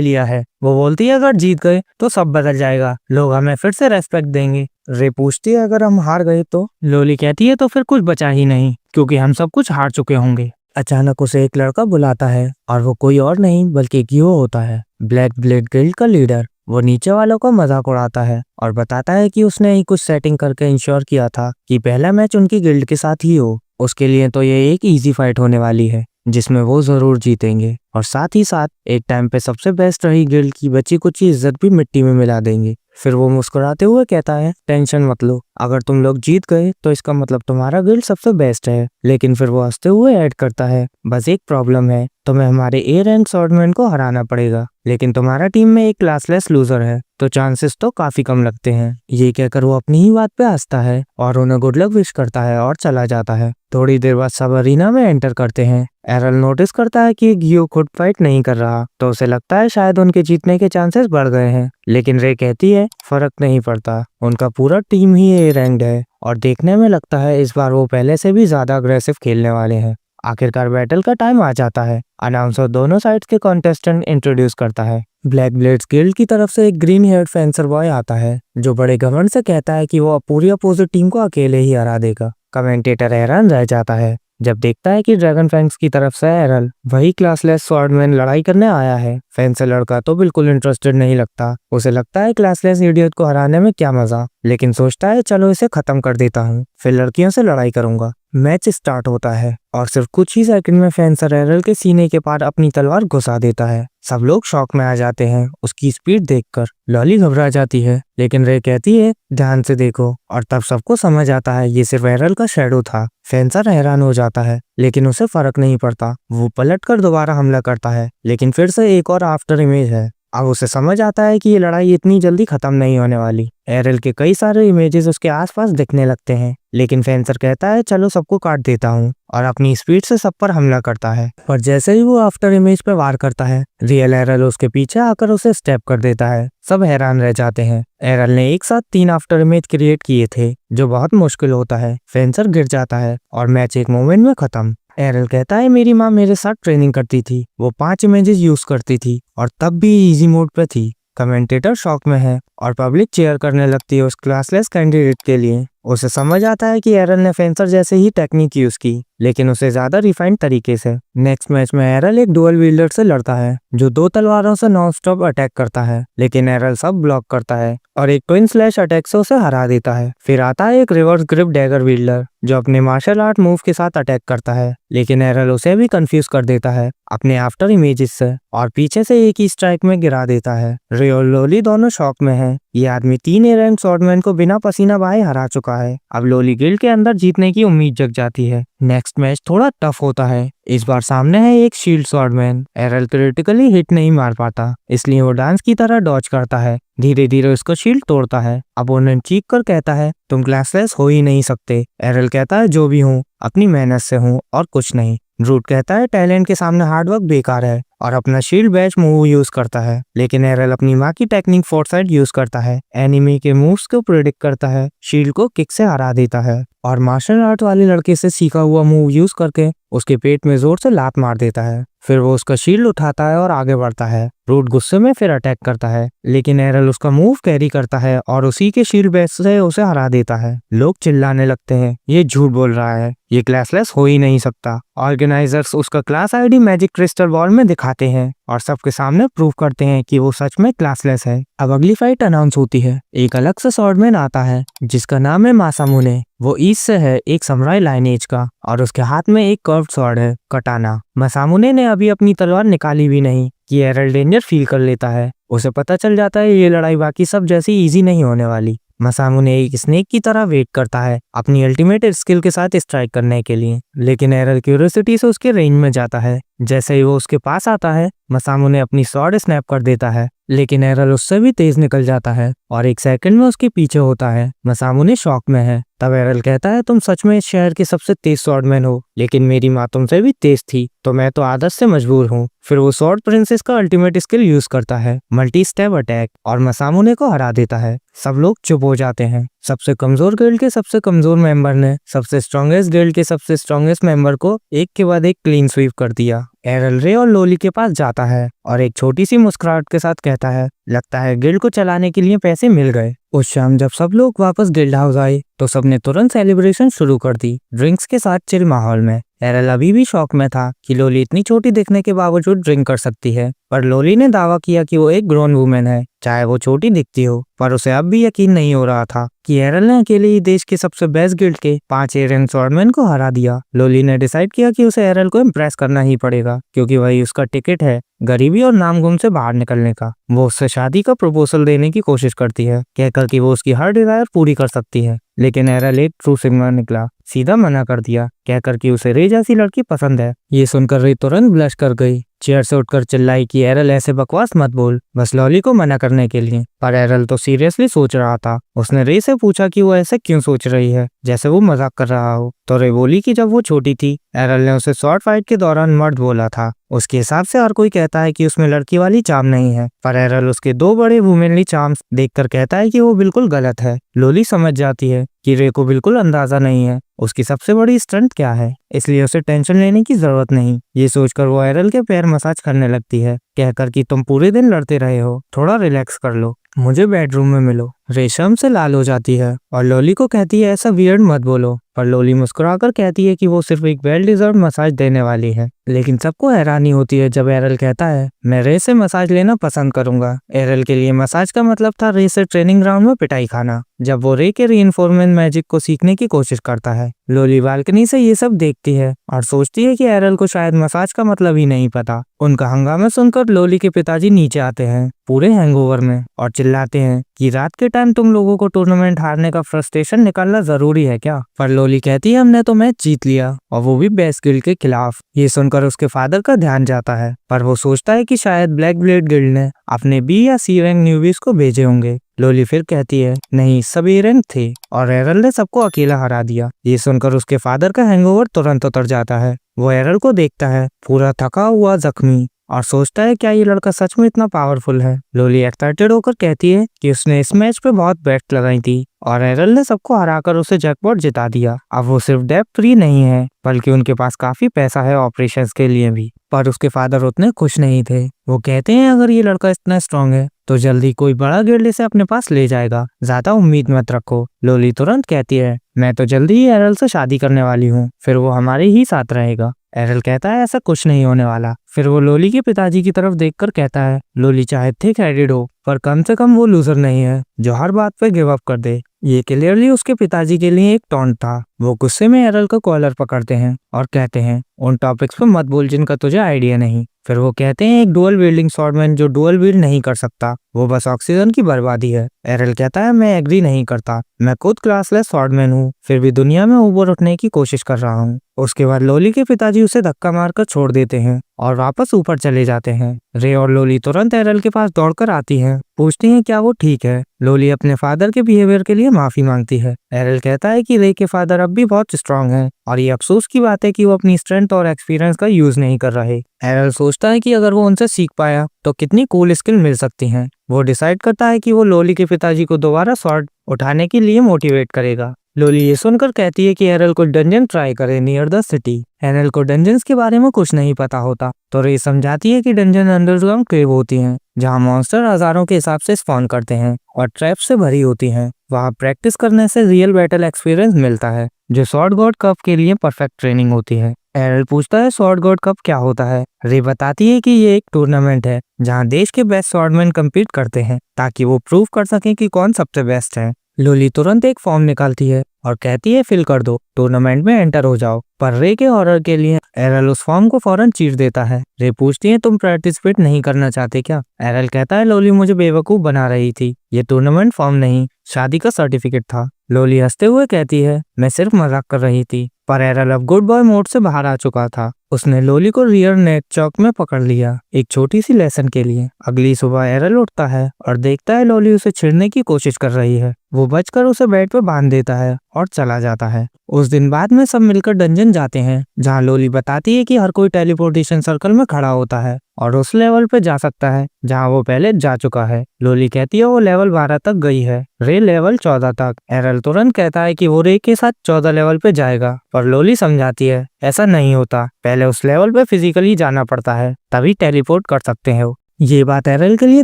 लिया है। वो बोलती है अगर जीत गए तो सब बदल जाएगा, लोग हमें फिर से रेस्पेक्ट देंगे। रे पूछती है अगर हम हार गए तो? लोली कहती है तो फिर कुछ बचा ही नहीं, क्योंकि हम सब कुछ हार चुके होंगे। अचानक उसे एक लड़का बुलाता है और वो कोई और नहीं बल्कि गियो होता है, ब्लैक ब्लेड गिल्ड का लीडर। वो नीचे वालों का मजाक उड़ाता है और बताता है कि उसने ही कुछ सेटिंग करके इंश्योर किया था कि पहला मैच उनकी गिल्ड के साथ ही हो। उसके लिए तो ये एक इजी फाइट होने वाली है जिसमें वो जरूर जीतेंगे, और साथ ही साथ एक टाइम पे सबसे बेस्ट रही गिल्ड की बची कुछ इज्जत भी मिट्टी में मिला देंगे। फिर वो मुस्कुराते हुए कहता है टेंशन मत लो, अगर तुम लोग जीत गए तो इसका मतलब तुम्हारा गिल्ड सबसे बेस्ट है। लेकिन फिर वो हंसते हुए ऐड करता है बस एक प्रॉब्लम है, तुम्हें हमारे ए रैंक स्वॉर्डमैन को हराना पड़ेगा, लेकिन तुम्हारा टीम में एक क्लासलेस लूजर है तो चांसेस तो काफी कम लगते हैं। ये कहकर वो अपनी ही बात पे हंसता है और उन्हें गुड लक विश करता है और चला जाता है। थोड़ी देर बाद सब अरीना में एंटर करते हैं। एरल नोटिस करता है कि गियो खुद फाइट नहीं कर रहा, तो उसे लगता है शायद उनके जीतने के चांसेस बढ़ गए हैं। लेकिन रे कहती है फर्क नहीं पड़ता, उनका पूरा टीम ही ए रैंक्ड है और देखने में लगता है इस बार वो पहले से भी ज्यादा अग्रेसिव खेलने वाले हैं। आखिरकार बैटल का टाइम आ जाता है। अनाउंसर दोनों साइड्स के कॉन्टेस्टेंट इंट्रोड्यूस करता है। ब्लैक ब्लेड्स गिल्ड की तरफ से एक ग्रीन हेयर्ड फेंसर बॉय आता है जो बड़े घमंड से कहता है कि वो पूरी अपोजिट टीम को अकेले ही हरा देगा। कमेंटेटर हैरान रह जाता है जब देखता है कि ड्रैगन फैंक्स की तरफ से एरल वही क्लासलेस स्वॉर्डमैन लड़ाई करने आया है। फेंसर लड़का तो बिल्कुल इंटरेस्टेड नहीं लगता, उसे लगता है क्लासलेस इडियट को हराने में क्या मजा, लेकिन सोचता है चलो इसे खत्म कर देता हूँ, फिर लड़कियों से लड़ाई करूंगा। मैच स्टार्ट होता है और सिर्फ कुछ ही सेकंड में फेंसर एरल के सीने के पार अपनी तलवार घुसा देता है। सब लोग शॉक में आ जाते हैं उसकी स्पीड देखकर। लॉली घबरा जाती है, लेकिन रे कहती है ध्यान से देखो, और तब सबको समझ आता है ये सिर्फ एरल का शैडो था। फेंसर हैरान हो जाता है, लेकिन उसे फर्क नहीं पड़ता। वो पलटकर दोबारा हमला करता है, लेकिन फिर से एक और आफ्टर इमेज है। अब उसे समझ आता है कि ये लड़ाई इतनी जल्दी खत्म नहीं होने वाली। एरल के कई सारे इमेजेस उसके आसपास दिखने लगते हैं, लेकिन फेंसर कहता है चलो सबको काट देता हूँ, और अपनी स्पीड से सब पर हमला करता है। पर जैसे ही वो आफ्टर इमेज पे वार करता है, रियल एरल उसके पीछे आकर उसे स्टेप कर देता है। सब हैरान रह जाते हैं। एरल ने एक साथ 3 आफ्टर इमेज क्रिएट किए थे, जो बहुत मुश्किल होता है। फेंसर गिर जाता है और मैच एक मोमेंट में खत्म। एरल कहता है मेरी माँ मेरे साथ ट्रेनिंग करती थी, वो 5 इमेजेस यूज करती थी और तब भी इजी मोड पे थी। कमेंटेटर शॉक में है और पब्लिक चेयर करने लगती है उस क्लासलेस कैंडिडेट के लिए। उसे समझ आता है कि एरल ने फेंसर जैसे ही टेक्निक यूज की, लेकिन उसे ज्यादा रिफाइंड तरीके से। नेक्स्ट मैच में एरल एक डुअल विल्डर से लड़ता है जो 2 तलवारों से नॉन स्टॉप अटैक करता है, लेकिन एरल सब ब्लॉक करता है और एक ट्विन स्लैश अटैक से उसे हरा देता है। फिर आता है एक रिवर्स ग्रिप डैगर विल्डर जो अपने मार्शल आर्ट मूव के साथ अटैक करता है, लेकिन एरल उसे भी कंफ्यूज कर देता है अपने आफ्टर इमेजेस से और पीछे से एक ही स्ट्राइक में गिरा देता है। रे और लोली दोनों शॉक में हैं। ये आदमी 3 ए रैंक स्वॉर्डमैन को बिना पसीना बहाए हरा चुका है। अब लोली गिल्ड के अंदर जीतने की उम्मीद जग जाती है। नेक्स्ट मैच थोड़ा टफ होता है। इस बार सामने है एक शील्ड स्वॉर्डमैन। एरल क्रिटिकली हिट नहीं मार पाता, इसलिए वो डांस की तरह डॉज करता है। धीरे धीरे उसको शील्ड तोड़ता है। अपोनेंट चीख कर कहता है तुम क्लासलेस हो ही नहीं सकते। एरल कहता है जो भी हूँ अपनी मेहनत से हूँ और कुछ नहीं। ड्रूड कहता है टैलेंट के सामने हार्डवर्क बेकार है और अपना शील्ड बैच मूव यूज करता है, लेकिन एरल अपनी माँ की टेक्निक फोर्साइट यूज करता है। एनिमी के मूव्स को प्रेडिक्ट करता है, शील्ड को किक से हरा देता है और मार्शल आर्ट वाले लड़के से सीखा हुआ मूव यूज करके उसके पेट में जोर से लात मार देता है। फिर वो उसका शील्ड उठाता है और आगे बढ़ता है। रूट गुस्से में फिर अटैक करता है, लेकिन एरल उसका मूव कैरी करता है और उसी के शील्ड बेस से उसे हरा देता है। लोग चिल्लाने लगते हैं ये झूठ बोल रहा है, ये क्लासलेस हो ही नहीं सकता। ऑर्गेनाइजर्स उसका class ID magic crystal ball में दिखाते हैं और सबके सामने प्रूव करते हैं कि वो सच में क्लासलेस है। अब अगली फाइट अनाउंस होती है। एक अलग से स्वॉर्डमैन आता है जिसका नाम है मासामुने। वो ईस्ट से है, एक समुराई लाइनेज का, और उसके हाथ में एक कर्व्ड स्वॉर्ड है, कटाना। मासामुने ने अभी अपनी तलवार निकाली भी नहीं कि एरल डेंजर फील कर लेता है। उसे पता चल जाता है ये लड़ाई बाकी सब जैसी इजी नहीं होने वाली। मासामुने एक स्नेक की तरह वेट करता है अपनी अल्टीमेट स्किल के साथ स्ट्राइक करने के लिए, लेकिन एरल क्यूरियोसिटी से उसके रेंज में जाता है। जैसे ही वो उसके पास आता है, मासामुने अपनी स्वॉर्ड स्नैप कर देता है लेकिन एरल उससे भी तेज निकल जाता है और एक सेकंड में उसके पीछे होता है। मसामुने शॉक में है। तब एरल कहता है, तुम सच में इस शहर के सबसे तेज स्वॉर्डमैन हो, लेकिन मेरी माँ तुमसे भी तेज थी, तो मैं तो आदत से मजबूर हूँ। फिर वो स्वॉर्ड प्रिंसेस का अल्टीमेट स्किल यूज करता है, मल्टी स्टेप अटैक, और मसामुने को हरा देता है। सब लोग चुप हो जाते हैं। सबसे कमजोर गिल्ड के सबसे कमजोर मेंबर ने सबसे स्ट्रॉन्गेस्ट गिल्ड के सबसे स्ट्रॉन्गेस्ट मेंबर को एक के बाद एक क्लीन स्वीप कर दिया। एरल रे और लोली के पास जाता है और एक छोटी सी मुस्कुराहट के साथ कहता है, लगता है गिल्ड को चलाने के लिए पैसे मिल गए। उस शाम जब सब लोग वापस गिल्ड हाउस आए तो सबने तुरंत सेलिब्रेशन शुरू कर दी, ड्रिंक्स के साथ चिल माहौल में। एरल अभी भी शॉक में था कि लोली इतनी छोटी दिखने के बावजूद ड्रिंक कर सकती है, पर लोली ने दावा किया कि वो एक ग्रोन वुमेन है, चाहे वो छोटी दिखती हो। पर उसे अब भी यकीन नहीं हो रहा था कि एरल ने अकेले ही देश के सबसे बेस्ट गिल्ड के 5 एरियन स्वॉर्डमैन को हरा दिया। लोली ने डिसाइड किया कि उसे एरल को इम्प्रेस करना ही पड़ेगा, क्योंकि वही उसका टिकट है गरीबी और नामगुम से बाहर निकलने का। वो उससे शादी का प्रपोजल देने की कोशिश करती है, कहकर कि वो उसकी हर डिजायर पूरी कर सकती है, लेकिन एरल एक ट्रू सिग्नल निकला, सीधा मना कर दिया, कहकर कि उसे रे जैसी लड़की पसंद है। ये सुनकर रे तुरंत ब्लश कर गई, चेयर से उठकर चिल्लाई कि एरल ऐसे बकवास मत बोल, बस लॉली को मना करने के लिए। पर एरल तो सीरियसली सोच रहा था। उसने रे से पूछा कि वो ऐसे क्यों सोच रही है, जैसे वो मजाक कर रहा हो। तो रे बोली कि जब वो छोटी थी, एरल ने उसे शॉर्ट फाइट के दौरान मर्द बोला था। उसके हिसाब से हर कोई कहता है कि उसमें लड़की वाली चार्म नहीं है, पर एरल उसके 2 बड़े वुमेनली चार्म्स देखकर कहता है कि वो बिल्कुल गलत है। लोली समझ जाती है कि रे को बिल्कुल अंदाजा नहीं है उसकी सबसे बड़ी स्ट्रेंथ क्या है, इसलिए उसे टेंशन लेने की जरूरत नहीं। ये सोचकर वो एरल के पैर मसाज करने लगती है, कहकर कि तुम पूरे दिन लड़ते रहे हो, थोड़ा रिलैक्स कर लो, मुझे बेडरूम में मिलो। रेशम से लाल हो जाती है और लोली को कहती है ऐसा वियर्ड मत बोलो, पर लोली मुस्कुराकर कहती है कि वो सिर्फ एक वेल डिजर्व मसाज देने वाली है। लेकिन सबको हैरानी होती है जब एरल कहता है मैं रे से मसाज लेना पसंद करूंगा। एरल के लिए मसाज का मतलब था रे से ट्रेनिंग ग्राउंड में पिटाई खाना, जब वो रे के रीइंफोर्समेंट मैजिक को सीखने की कोशिश करता है। लोली बालकनी से ये सब देखती है और सोचती है कि एरल को शायद मसाज का मतलब ही नहीं पता। उनका हंगामा सुनकर लोली के पिताजी नीचे आते हैं पूरे हैंगओवर में और चिल्लाते हैं कि रात के टाइम तुम लोगों को टूर्नामेंट हारने का फ्रस्ट्रेशन निकालना जरूरी है क्या। पर लोली कहती है हमने तो मैच जीत लिया, और वो भी बेस्ट गिल्ड के खिलाफ। ये सुनकर उसके फादर का ध्यान जाता है, पर वो सोचता है कि शायद ब्लैक ब्लेड गिल्ड ने अपने बी या सी रैंक न्यूबीज को भेजे होंगे। लोली फिर कहती है नहीं, सब ए रैंक थे और एरल ने सबको अकेला हरा दिया। ये सुनकर उसके फादर का हैंगओवर तुरंत उतर जाता है। वो एरल को देखता है पूरा थका हुआ, जख्मी, और सोचता है क्या ये लड़का सच में इतना पावरफुल है। लोली एक्साइटेड होकर कहती है कि उसने इस मैच पे बहुत बेट लगाई थी और एरल ने सबको हराकर उसे जैकपॉट जिता दिया। अब वो सिर्फ डेब्ट फ्री नहीं है, बल्कि उनके पास काफी पैसा है ऑपरेशंस के लिए भी। पर उसके फादर उतने खुश नहीं थे। वो कहते हैं अगर ये लड़का इतना स्ट्रांग है तो जल्दी कोई बड़ा गिल्ड इसे अपने पास ले जाएगा, ज्यादा उम्मीद मत रखो। लोली तुरंत कहती है मैं तो जल्दी ही एरल से शादी करने वाली हूँ, फिर वो हमारे ही साथ रहेगा। एरल कहता है ऐसा कुछ नहीं होने वाला। फिर वो लोली के पिताजी की तरफ देखकर कहता है लोली चाहे थिक हेडेड हो, पर कम से कम वो लूजर नहीं है जो हर बात पे गिव अप कर दे। ये क्लियरली उसके पिताजी के लिए एक टॉन्ट था। वो गुस्से में एरल का कॉलर पकड़ते हैं और कहते हैं उन टॉपिक्स पे मत बोल जिनका तुझे आइडिया नहीं। फिर वो कहते हैं एक डुअल विल्डिंग स्वॉर्डमैन जो डुअल विल्ड नहीं कर सकता वो बस ऑक्सीजन की बर्बादी है। एरल कहता है मैं एग्री नहीं करता, मैं खुद क्लासलेस स्वॉर्डमैन हूँ, फिर भी दुनिया में ऊपर उठने की कोशिश कर रहा हूँ। उसके बाद लोली के पिताजी उसे धक्का मारकर छोड़ देते हैं और वापस ऊपर चले जाते हैं। रे और लोली तुरंत एरल के पास दौड़कर आती हैं, पूछती हैं क्या वो ठीक है। लोली अपने फादर के बिहेवियर के लिए माफी मांगती है। एरल कहता है कि रे के फादर अब भी बहुत स्ट्रांग हैं और ये अफसोस की बात है कि वो अपनी स्ट्रेंथ और एक्सपीरियंस का यूज नहीं कर रहे। एरल सोचता है कि अगर वो उनसे सीख पाया तो कितनी कूल स्किल मिल सकती हैं। वो डिसाइड करता है कि वो लोली के पिताजी को दोबारा स्वॉर्ड उठाने के लिए मोटिवेट करेगा। लोली ये सुनकर कहती है कि एरल को डंजन ट्राई करे नियर द सिटी। एरल को डंजन्स के बारे में कुछ नहीं पता होता, तो रे समझाती है कि डंजन अंडरग्राउंड केव होती हैं जहां मॉन्स्टर हजारों के हिसाब से स्पॉन करते हैं और ट्रैप से भरी होती हैं। वहां प्रैक्टिस करने से रियल बैटल एक्सपीरियंस मिलता है जो स्वॉर्ड गॉड कप के लिए परफेक्ट ट्रेनिंग होती है। एरल पूछता है स्वॉर्ड गॉड कप क्या होता है। रे बताती है कि ये एक टूर्नामेंट है जहां देश के बेस्ट स्वॉर्डमैन कम्पीट करते हैं ताकि वो प्रूव कर सकें कि कौन सबसे बेस्ट है। लोली तुरंत एक फॉर्म निकालती है और कहती है फिल कर दो, टूर्नामेंट में एंटर हो जाओ। पर रे के ऑर्डर के लिए एरल उस फॉर्म को फौरन चीर देता है। रे पूछती है तुम पार्टिसिपेट नहीं करना चाहते क्या। एरल कहता है लोली मुझे बेवकूफ बना रही थी, ये टूर्नामेंट फॉर्म नहीं शादी का सर्टिफिकेट था। लोली हंसते हुए कहती है मैं सिर्फ मजाक कर रही थी। पर एरल अब गुड बॉय मोड से बाहर आ चुका था। उसने लोली को रियर नेक चौक में पकड़ लिया एक छोटी सी लेसन के लिए। अगली सुबह एरल उठता है और देखता है लोली उसे छेड़ने की कोशिश कर रही है। वो बचकर उसे बेड पे बांध देता है और चला जाता है। उस दिन बाद में सब मिलकर डंजन जाते हैं जहाँ लोली बताती है कि हर कोई टेलीपोर्टेशन सर्कल में खड़ा होता है और उस लेवल पे जा सकता है जहाँ वो पहले जा चुका है। लोली कहती है वो लेवल 12 तक गई है, रे लेवल 14 तक। एरल तुरंत कहता है कि वो रे के साथ 14 लेवल पे जाएगा, पर लोली समझाती है ऐसा नहीं होता, पहले उस लेवल पे फिजिकली जाना पड़ता है तभी टेलीपोर्ट कर सकते हैं। ये बात एरल के लिए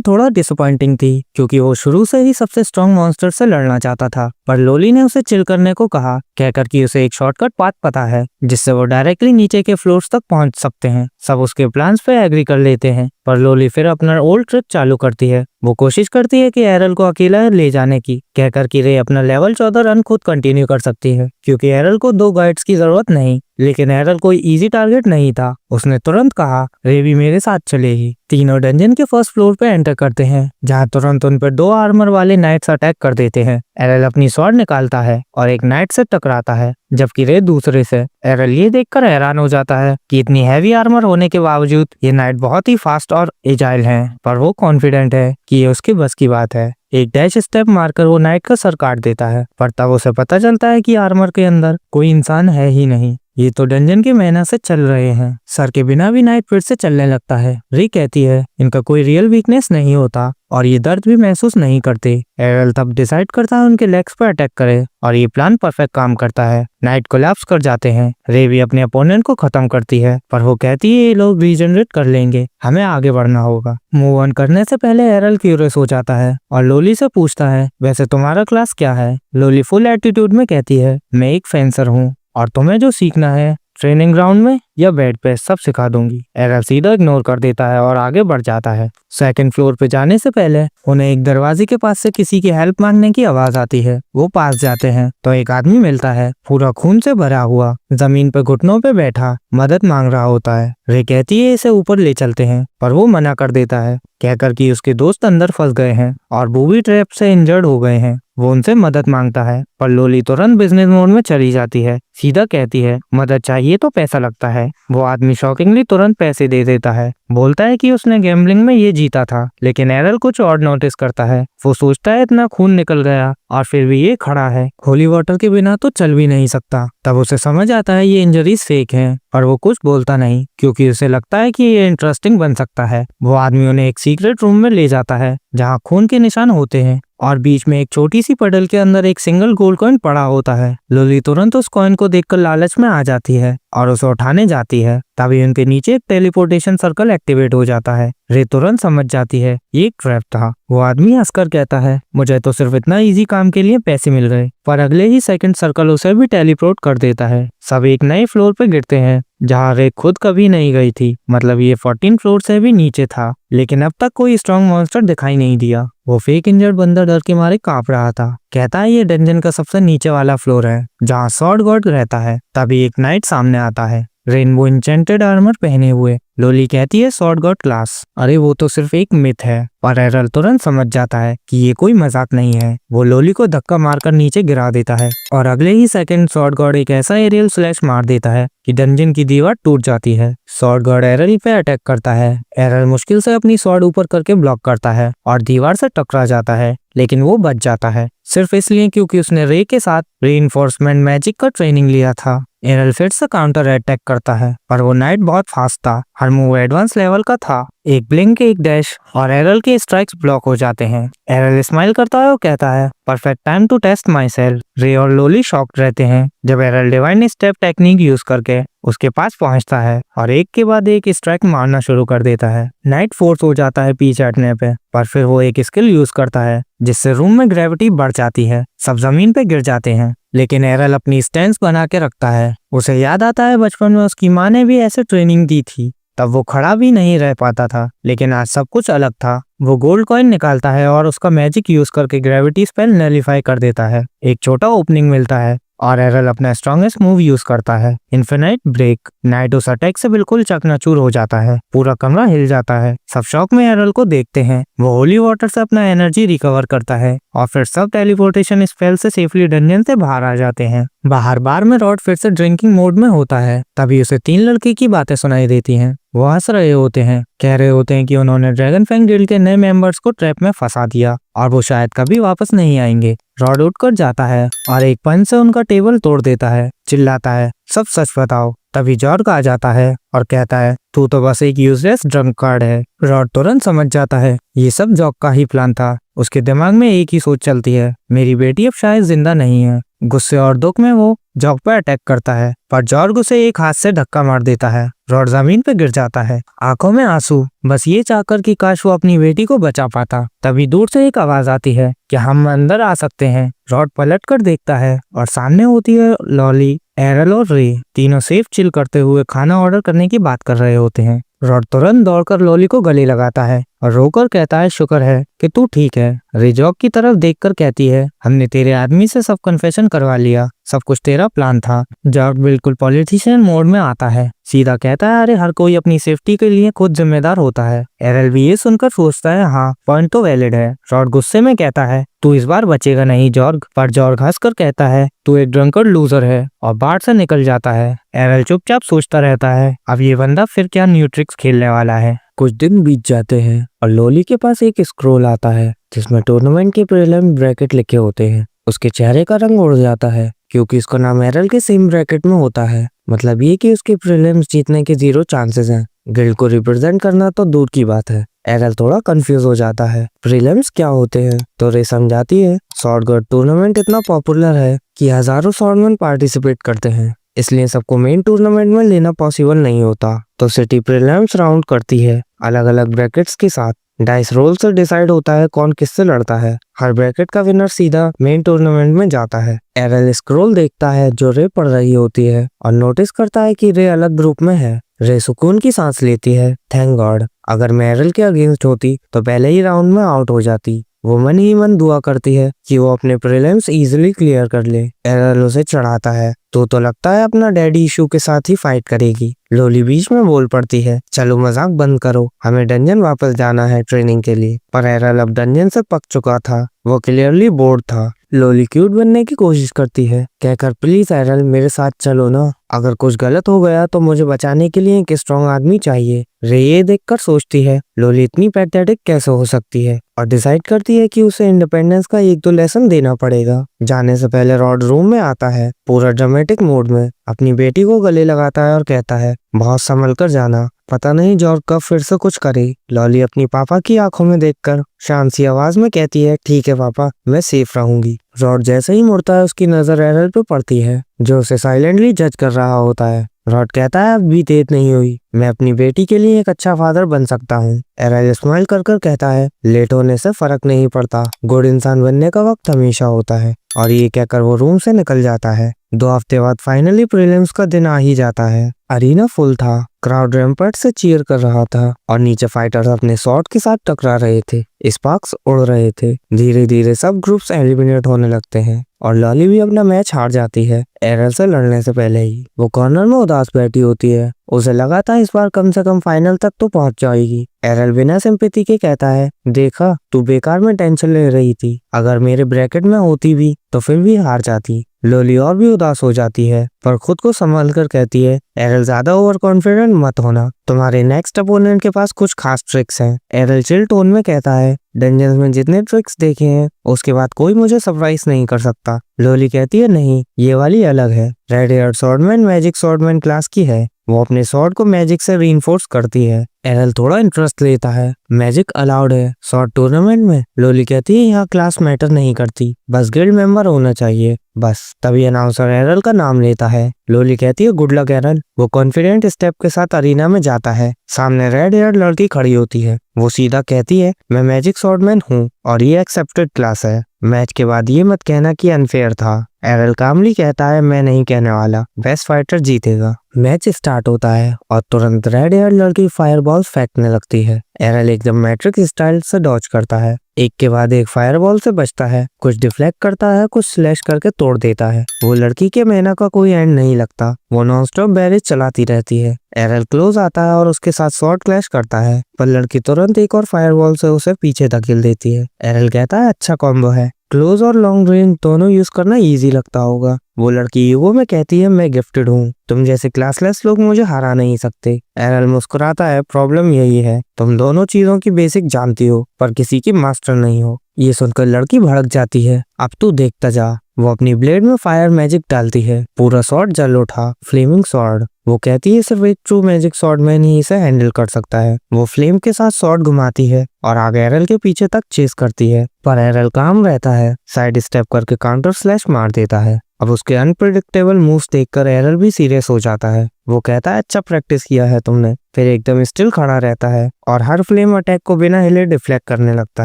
थोड़ा डिसअपॉइंटिंग थी क्योंकि वो शुरू से ही सबसे स्ट्रॉन्ग मॉन्स्टर से लड़ना चाहता था, पर लोली ने उसे चिल करने को कहा, कहकर कि उसे एक शॉर्टकट पाथ पता है जिससे वो डायरेक्टली नीचे के फ्लोर्स तक पहुंच सकते हैं। सब उसके प्लान्स पे एग्री कर लेते हैं, पर लोली फिर अपना ओल्ड ट्रिक चालू करती है। वो कोशिश करती है कि एरल को अकेला ले जाने की, कहकर कि रे अपना लेवल 14 रन खुद कंटिन्यू कर सकती है क्योंकि एरल को 2 गाइड्स की जरूरत नहीं। लेकिन एरल कोई इजी टारगेट नहीं था। उसने तुरंत कहा रे भी मेरे साथ चलेगी। तीनों डंजन के फर्स्ट फ्लोर पे एंटर करते हैं जहाँ तुरंत उन पर 2 आर्मर वाले नाइट्स अटैक कर देते हैं। एरल अपनी स्वॉर्ड निकालता है और एक नाइट से टकराता है जबकि रे दूसरे से। एरल ये देखकर हैरान हो जाता है कि इतनी हैवी आर्मर होने के बावजूद ये नाइट बहुत ही फास्ट और एजाइल हैं, पर वो कॉन्फिडेंट है कि ये उसके बस की बात है। एक डैश स्टेप मारकर वो नाइट का सर काट देता है, पर तब उसे पता चलता है कि आर्मर के अंदर कोई इंसान है ही नहीं। ये तो डंजन के मेहनत से चल रहे हैं। सर के बिना भी नाइट फिर से चलने लगता है। री कहती है इनका कोई रियल वीकनेस नहीं होता और ये दर्द भी महसूस नहीं करते। एरल तब डिसाइड करता है उनके लेग्स पर अटैक करे और ये प्लान परफेक्ट काम करता है। नाइट कोलैप्स कर जाते हैं। रे भी अपने अपोनेंट को खत्म करती है, पर वो कहती है ये लोग रीजनरेट कर लेंगे, हमें आगे बढ़ना होगा। मूव ऑन करने से पहले एरल क्यूरियस हो जाता है और लोली से पूछता है वैसे तुम्हारा क्लास क्या है। लोली फुल एटीट्यूड में कहती है मैं एक फेंसर हूँ और तुम्हें जो सीखना है ट्रेनिंग ग्राउंड में या बेड पे सब सिखा दूंगी। एरल सीधा इग्नोर कर देता है और आगे बढ़ जाता है। सेकंड फ्लोर पे जाने से पहले उन्हें एक दरवाजे के पास से किसी की हेल्प मांगने की आवाज आती है। वो पास जाते हैं तो एक आदमी मिलता है, पूरा खून से भरा हुआ, जमीन पे घुटनों पे बैठा मदद मांग रहा होता है। रे कहती है इसे ऊपर ले चलते हैं, पर वो मना कर देता है, कहकर कि उसके दोस्त अंदर फंस गए हैं और बूबी ट्रैप से इंजर्ड हो गए हैं। वो उनसे मदद मांगता है, पर लोली तुरंत बिजनेस मोड में चली जाती है। सीधा कहती है मदद चाहिए तो पैसा लगता है। वो आदमी शॉकिंगली तुरंत पैसे दे देता है, बोलता है कि उसने गैम्बलिंग में ये जीता था। लेकिन एरल कुछ और नोटिस करता है। वो सोचता है इतना खून निकल गया और फिर भी ये खड़ा है, होली वाटर के बिना तो चल भी नहीं सकता। तब उसे समझ आता है ये इंजरीज फेक हैं, पर वो कुछ बोलता नहीं क्योंकि उसे लगता है कि ये इंटरेस्टिंग बन सकता है। वो आदमी उन्हें एक सीक्रेट रूम में ले जाता है जहाँ खून के निशान होते हैं और बीच में एक छोटी सी पडल के अंदर एक सिंगल गोल्ड कॉइन पड़ा होता है। लोली तुरंत उस कॉइन को देखकर लालच में आ जाती है और उसे उठाने जाती है। तभी उनके नीचे एक टेलीपोर्टेशन सर्कल एक्टिवेट हो जाता है। रे तुरंत समझ जाती है ये एक ट्रैप था। वो आदमी हंसकर कहता है मुझे तो सिर्फ इतना इजी काम के लिए पैसे मिल गए, पर अगले ही सेकंड सर्कल उसे भी टेलीपोर्ट कर देता है। सब एक नए फ्लोर पे गिरते हैं जहाँ रे खुद कभी नहीं गई थी, मतलब ये 14 फ्लोर से भी नीचे था। लेकिन अब तक कोई स्ट्रॉन्ग मॉन्स्टर दिखाई नहीं दिया। वो फेक इंजर्ड बंदा डर के मारे कांप रहा था। कहता है ये डंजन का सबसे नीचे वाला फ्लोर है जहाँ स्वॉर्ड गॉड रहता है। तभी एक नाइट सामने आता है, रेनबो इंचेंटेड आर्मर पहने हुए। लोली कहती है स्वॉर्ड गॉड क्लास। अरे वो तो सिर्फ एक मिथ है, पर एरल तुरंत समझ जाता है कि ये कोई मजाक नहीं है। वो लोली को धक्का मारकर नीचे गिरा देता है और अगले ही सेकंड स्वॉर्ड गॉड एक ऐसा एरियल स्लैश मार देता है कि डंजन की दीवार टूट जाती है। स्वॉर्ड गॉड एरल पे अटैक करता है। एरल मुश्किल से अपनी स्वॉर्ड ऊपर करके ब्लॉक करता है और दीवार से टकरा जाता है, लेकिन वो बच जाता है सिर्फ इसलिए क्योंकि उसने रे के साथ रीइंफोर्समेंट मैजिक का ट्रेनिंग लिया था। एरल फिर से काउंटर अटैक करता है, पर वो नाइट बहुत फास्ट था, हर मूव एडवांस लेवल का था। एक ब्लिंक, एक डैश और एरल के स्ट्राइक्स ब्लॉक हो जाते हैं। एरल स्माइल करता है और कहता है perfect time to test myself. Ray और लोली शॉक्ड रहते हैं जब एरल डिवाइन स्टेप टेक्निक यूज करके उसके पास पहुंचता है और एक के बाद एक स्ट्राइक मारना शुरू कर देता है। नाइट फोर्स हो जाता है पीछे हटने पे, पर फिर वो एक स्किल यूज करता है जिससे रूम में ग्रेविटी बढ़ जाती है। सब जमीन पे गिर जाते हैं, लेकिन एरल अपनी स्टैंस बना के रखता है। उसे याद आता है बचपन में उसकी माँ ने भी ऐसे ट्रेनिंग दी थी, तब वो खड़ा भी नहीं रह पाता था, लेकिन आज सब कुछ अलग था। वो गोल्ड कॉइन निकालता है और उसका मैजिक यूज करके ग्रेविटी स्पेल नलिफाई कर देता है। एक छोटा ओपनिंग मिलता है और एरल अपना स्ट्रॉन्गेस्ट मूव यूज करता है, इन्फिनाइट ब्रेक। नाइट उस अटैक से बिल्कुल चकनाचूर हो जाता है, पूरा कमरा हिल जाता है। सब शॉक में एरल को देखते हैं। वो होली वाटर से अपना एनर्जी रिकवर करता है और फिर सब टेलीपोर्टेशन स्पेल से सेफली डंजन से बाहर आ जाते हैं। बाहर बार में रॉड फिर से ड्रिंकिंग मोड में होता है। तभी उसे 3 लड़की की बातें सुनाई देती हैं। वो हंस रहे होते हैं, कह रहे होते हैं कि उन्होंने ड्रैगन फैंग गिल्ड के नए मेंबर्स को ट्रैप में फंसा दिया और वो शायद कभी वापस नहीं आएंगे। रॉड उठकर जाता है और एक पंच से उनका टेबल तोड़ देता है, चिल्लाता है, सब सच बताओ। तभी जॉर्ग आ जाता है और कहता है, तू तो बस एक यूजलेस ड्रंक कार्ड है। रॉड तुरंत समझ जाता है ये सब जॉर्ग का ही प्लान था। उसके दिमाग में एक ही सोच चलती है, मेरी बेटी अब शायद जिंदा नहीं है। गुस्से और दुख में वो जॉर्ग पर अटैक करता है, पर जॉर्ग उसे एक हाथ से धक्का मार देता है। रॉड जमीन पे गिर जाता है, आंखों में आंसू, बस ये चाहकर कि काश वो अपनी बेटी को बचा पाता। तभी दूर से एक आवाज आती है कि हम अंदर आ सकते हैं। रॉड पलट कर देखता है और सामने होती है लॉली, एरल और रे। तीनों सेफ चिल करते हुए खाना ऑर्डर करने की बात कर रहे होते हैं। रॉड तुरंत दौड़कर लॉली को गले लगाता है और रोकर कहता है, शुक्र है कि तू ठीक है। रे जॉर्ग की तरफ देखकर कहती है, हमने तेरे आदमी से सब कन्फेशन करवा लिया, सब कुछ तेरा प्लान था। जॉर्ग बिल्कुल पॉलिटिशियन मोड में आता है, सीधा कहता है, अरे हर कोई अपनी सेफ्टी के लिए खुद जिम्मेदार होता है। एरल भी ये सुनकर सोचता है, हाँ पॉइंट तो वैलिड है। रॉड गुस्से में कहता है, तू इस बार बचेगा नहीं जॉर्ग। पर जॉर्ग हंसकर कहता है, तू एक ड्रंकर्ड लूजर है, और बाहर से निकल जाता है। एरल चुपचाप सोचता रहता है, अब ये बंदा फिर क्या न्यू ट्रिक्स खेलने वाला है। कुछ दिन बीत जाते हैं और लॉली के पास एक स्क्रोल आता है जिसमें टूर्नामेंट के प्रीलिम ब्रैकेट लिखे होते हैं। उसके चेहरे का रंग उड़ जाता है क्योंकि उसका नाम एरल के सेम ब्रैकेट में होता है। मतलब ये कि उसके प्रीलिम्स जीतने के 0 चांसेस हैं। गिल्ड को रिप्रेजेंट करना तो दूर की बात है। एरल थोड़ा कंफ्यूज हो जाता है, प्रीलिम्स क्या होते हैं? तो रे समझाती है, स्वॉर्डगॉड टूर्नामेंट इतना पॉपुलर है कि हजारों स्वॉर्डमैन पार्टिसिपेट करते हैं, इसलिए सबको मेन टूर्नामेंट में लेना पॉसिबल नहीं होता। तो सिटी प्रीलिम्स राउंड करती है अलग अलग ब्रैकेट्स के साथ। डाइस रोल से डिसाइड होता है कौन किससे लड़ता है। हर ब्रैकेट का विनर सीधा मेन टूर्नामेंट में जाता है। एरल स्क्रोल देखता है जो रे पढ़ रही होती है और नोटिस करता है कि रे अलग ग्रुप में है। रे सुकून की सांस लेती है, थैंक गॉड, अगर मैं एरल के अगेंस्ट होती तो पहले ही राउंड में आउट हो जाती। वो मन ही मन दुआ करती है कि वो अपने प्रीलिम्स इजीली क्लियर कर ले। एरल उसे चढ़ाता है, तो लगता है अपना डैडी इशू के साथ ही फाइट करेगी। लॉली बीच में बोल पड़ती है, चलो मजाक बंद करो, हमें डंजन वापस जाना है ट्रेनिंग के लिए। पर एरल अब डंजन से पक चुका था, वो क्लियरली बोर्ड था। लॉली क्यूट बनने की कोशिश करती है, कहकर प्लीज एरल मेरे साथ चलो ना, अगर कुछ गलत हो गया तो मुझे बचाने के लिए एक स्ट्रॉन्ग आदमी चाहिए। रे ये देखकर सोचती है लॉली इतनी पैथेटिक कैसे हो सकती है, और डिसाइड करती है कि उसे इंडिपेंडेंस का 1-2 लेसन देना पड़ेगा। जाने से पहले रॉड रूम में आता है पूरा ड्रामेटिक मोड में, अपनी बेटी को गले लगाता है और कहता है, बहुत संभल कर जाना, पता नहीं जॉर्ग कब फिर से कुछ करे। लॉली अपनी पापा की आंखों में देखकर शांत सी आवाज में कहती है, ठीक है पापा, मैं सेफ रहूंगी। रॉड जैसे ही मुड़ता है उसकी नजर एरल पे पड़ती है जो उसे साइलेंटली जज कर रहा होता है। रॉड कहता है, अब भी देर नहीं हुई, मैं अपनी बेटी के लिए एक अच्छा फादर बन सकता हूँ। एरल स्माइल कर कर कहता है, लेट होने से फर्क नहीं पड़ता, गुड इंसान बनने का वक्त हमेशा होता है। और ये कहकर वो रूम से निकल जाता है। 2 हफ्ते बाद फाइनली प्रीलिम्स का दिन आ ही जाता है। अरीना फुल था, क्राउड रैम्पर्ट से चीयर कर रहा था और नीचे फाइटर्स अपने शॉट के साथ टकरा रहे थे, स्पार्क्स उड़ रहे थे। धीरे धीरे सब ग्रुप्स एलिमिनेट होने लगते हैं और लॉली भी अपना मैच हार जाती है एरल से लड़ने से पहले ही। वो कॉर्नर में उदास बैठी होती है, उसे लगा था इस बार कम से कम फाइनल तक तो पहुंच जाएगी। एरल बिना सिंपैथी के कहता है, देखा तू बेकार में टेंशन ले रही थी, अगर मेरे ब्रैकेट में होती भी तो फिर भी हार जाती। लॉली और भी उदास हो जाती है पर खुद को संभाल कर कहती है, एरल ज्यादा ओवर कॉन्फिडेंट मत होना, तुम्हारे नेक्स्ट अपोनेंट के पास कुछ खास ट्रिक्स हैं। एरल चिल टोन में कहता है, डंजन्स में जितने ट्रिक्स देखे हैं उसके बाद कोई मुझे सरप्राइज नहीं कर सकता। लॉली कहती है, नहीं ये वाली अलग है, red hair swordsman magic swordsman class की है, वो अपने स्वॉर्ड को मैजिक से रीइंफोर्स करती है। एरल थोड़ा इंटरेस्ट लेता है, मैजिक अलाउड है स्वॉर्ड टूर्नामेंट में? लॉली कहती है, यहाँ क्लास मैटर नहीं करती, बस गिल्ड मेंबर होना चाहिए बस। तभी अनाउंसर एरल का नाम लेता है। लॉली कहती है, गुड लक एरल। वो कॉन्फिडेंट स्टेप के साथ अरीना में जाता है। सामने रेड हेयर लड़की खड़ी होती है, वो सीधा कहती है, मैं मैजिक स्वॉर्डमैन हूँ और ये एक्सेप्टेड क्लास है। मैच के बाद ये मत कहना कि अनफेयर था। एरल कामली कहता है, मैं नहीं कहने वाला, बेस्ट फाइटर जीतेगा। मैच स्टार्ट होता है और तुरंत रेड हेयर लड़की फायरबॉल्स फेंकने लगती है। एरल एकदम मैट्रिक्स स्टाइल से डॉज करता है, एक के बाद एक फायरबॉल से बचता है, कुछ डिफ्लेक्ट करता है, कुछ स्लैश करके तोड़ देता है। वो लड़की के मेहनत का कोई एंड नहीं लगता, वो नॉनस्टॉप बैरेज चलाती रहती है। एरल क्लोज आता है और उसके साथ शॉर्ट क्लैश करता है, पर लड़की तुरंत एक और फायरबॉल से उसे पीछे धकेल देती है। एरल कहता है अच्छा कॉम्बो है, क्लोज और लॉन्ग रेंज दोनों यूज करना इजी लगता होगा। वो लड़की ईगो में कहती है मैं गिफ्टेड हूँ, तुम जैसे क्लासलेस लोग मुझे हरा नहीं सकते। एरल मुस्कुराता है प्रॉब्लम यही है, तुम दोनों चीजों की बेसिक जानती हो पर किसी की मास्टर नहीं हो। ये सुनकर लड़की भड़क जाती है, अब तू देखता जा। वो अपनी ब्लेड में फायर मैजिक डालती है, पूरा स्वॉर्ड जल उठा, फ्लेमिंग स्वॉर्ड। वो कहती है सिर्फ एक ट्रू मैजिक स्वॉर्ड मैन ही इसे हैंडल कर सकता है। वो फ्लेम के साथ स्वॉर्ड घुमाती है और आगे एरल के पीछे तक चेस करती है, पर एरल काम रहता है, साइड स्टेप करके काउंटर स्लैश मार देता है। अब उसके अनप्रिडिक्टेबल मूव्स देखकर एरल भी सीरियस हो जाता है। वो कहता है अच्छा प्रैक्टिस किया है तुमने। फिर एकदम स्टिल खड़ा रहता है और हर फ्लेम अटैक को बिना हिले डिफ्लेक्ट करने लगता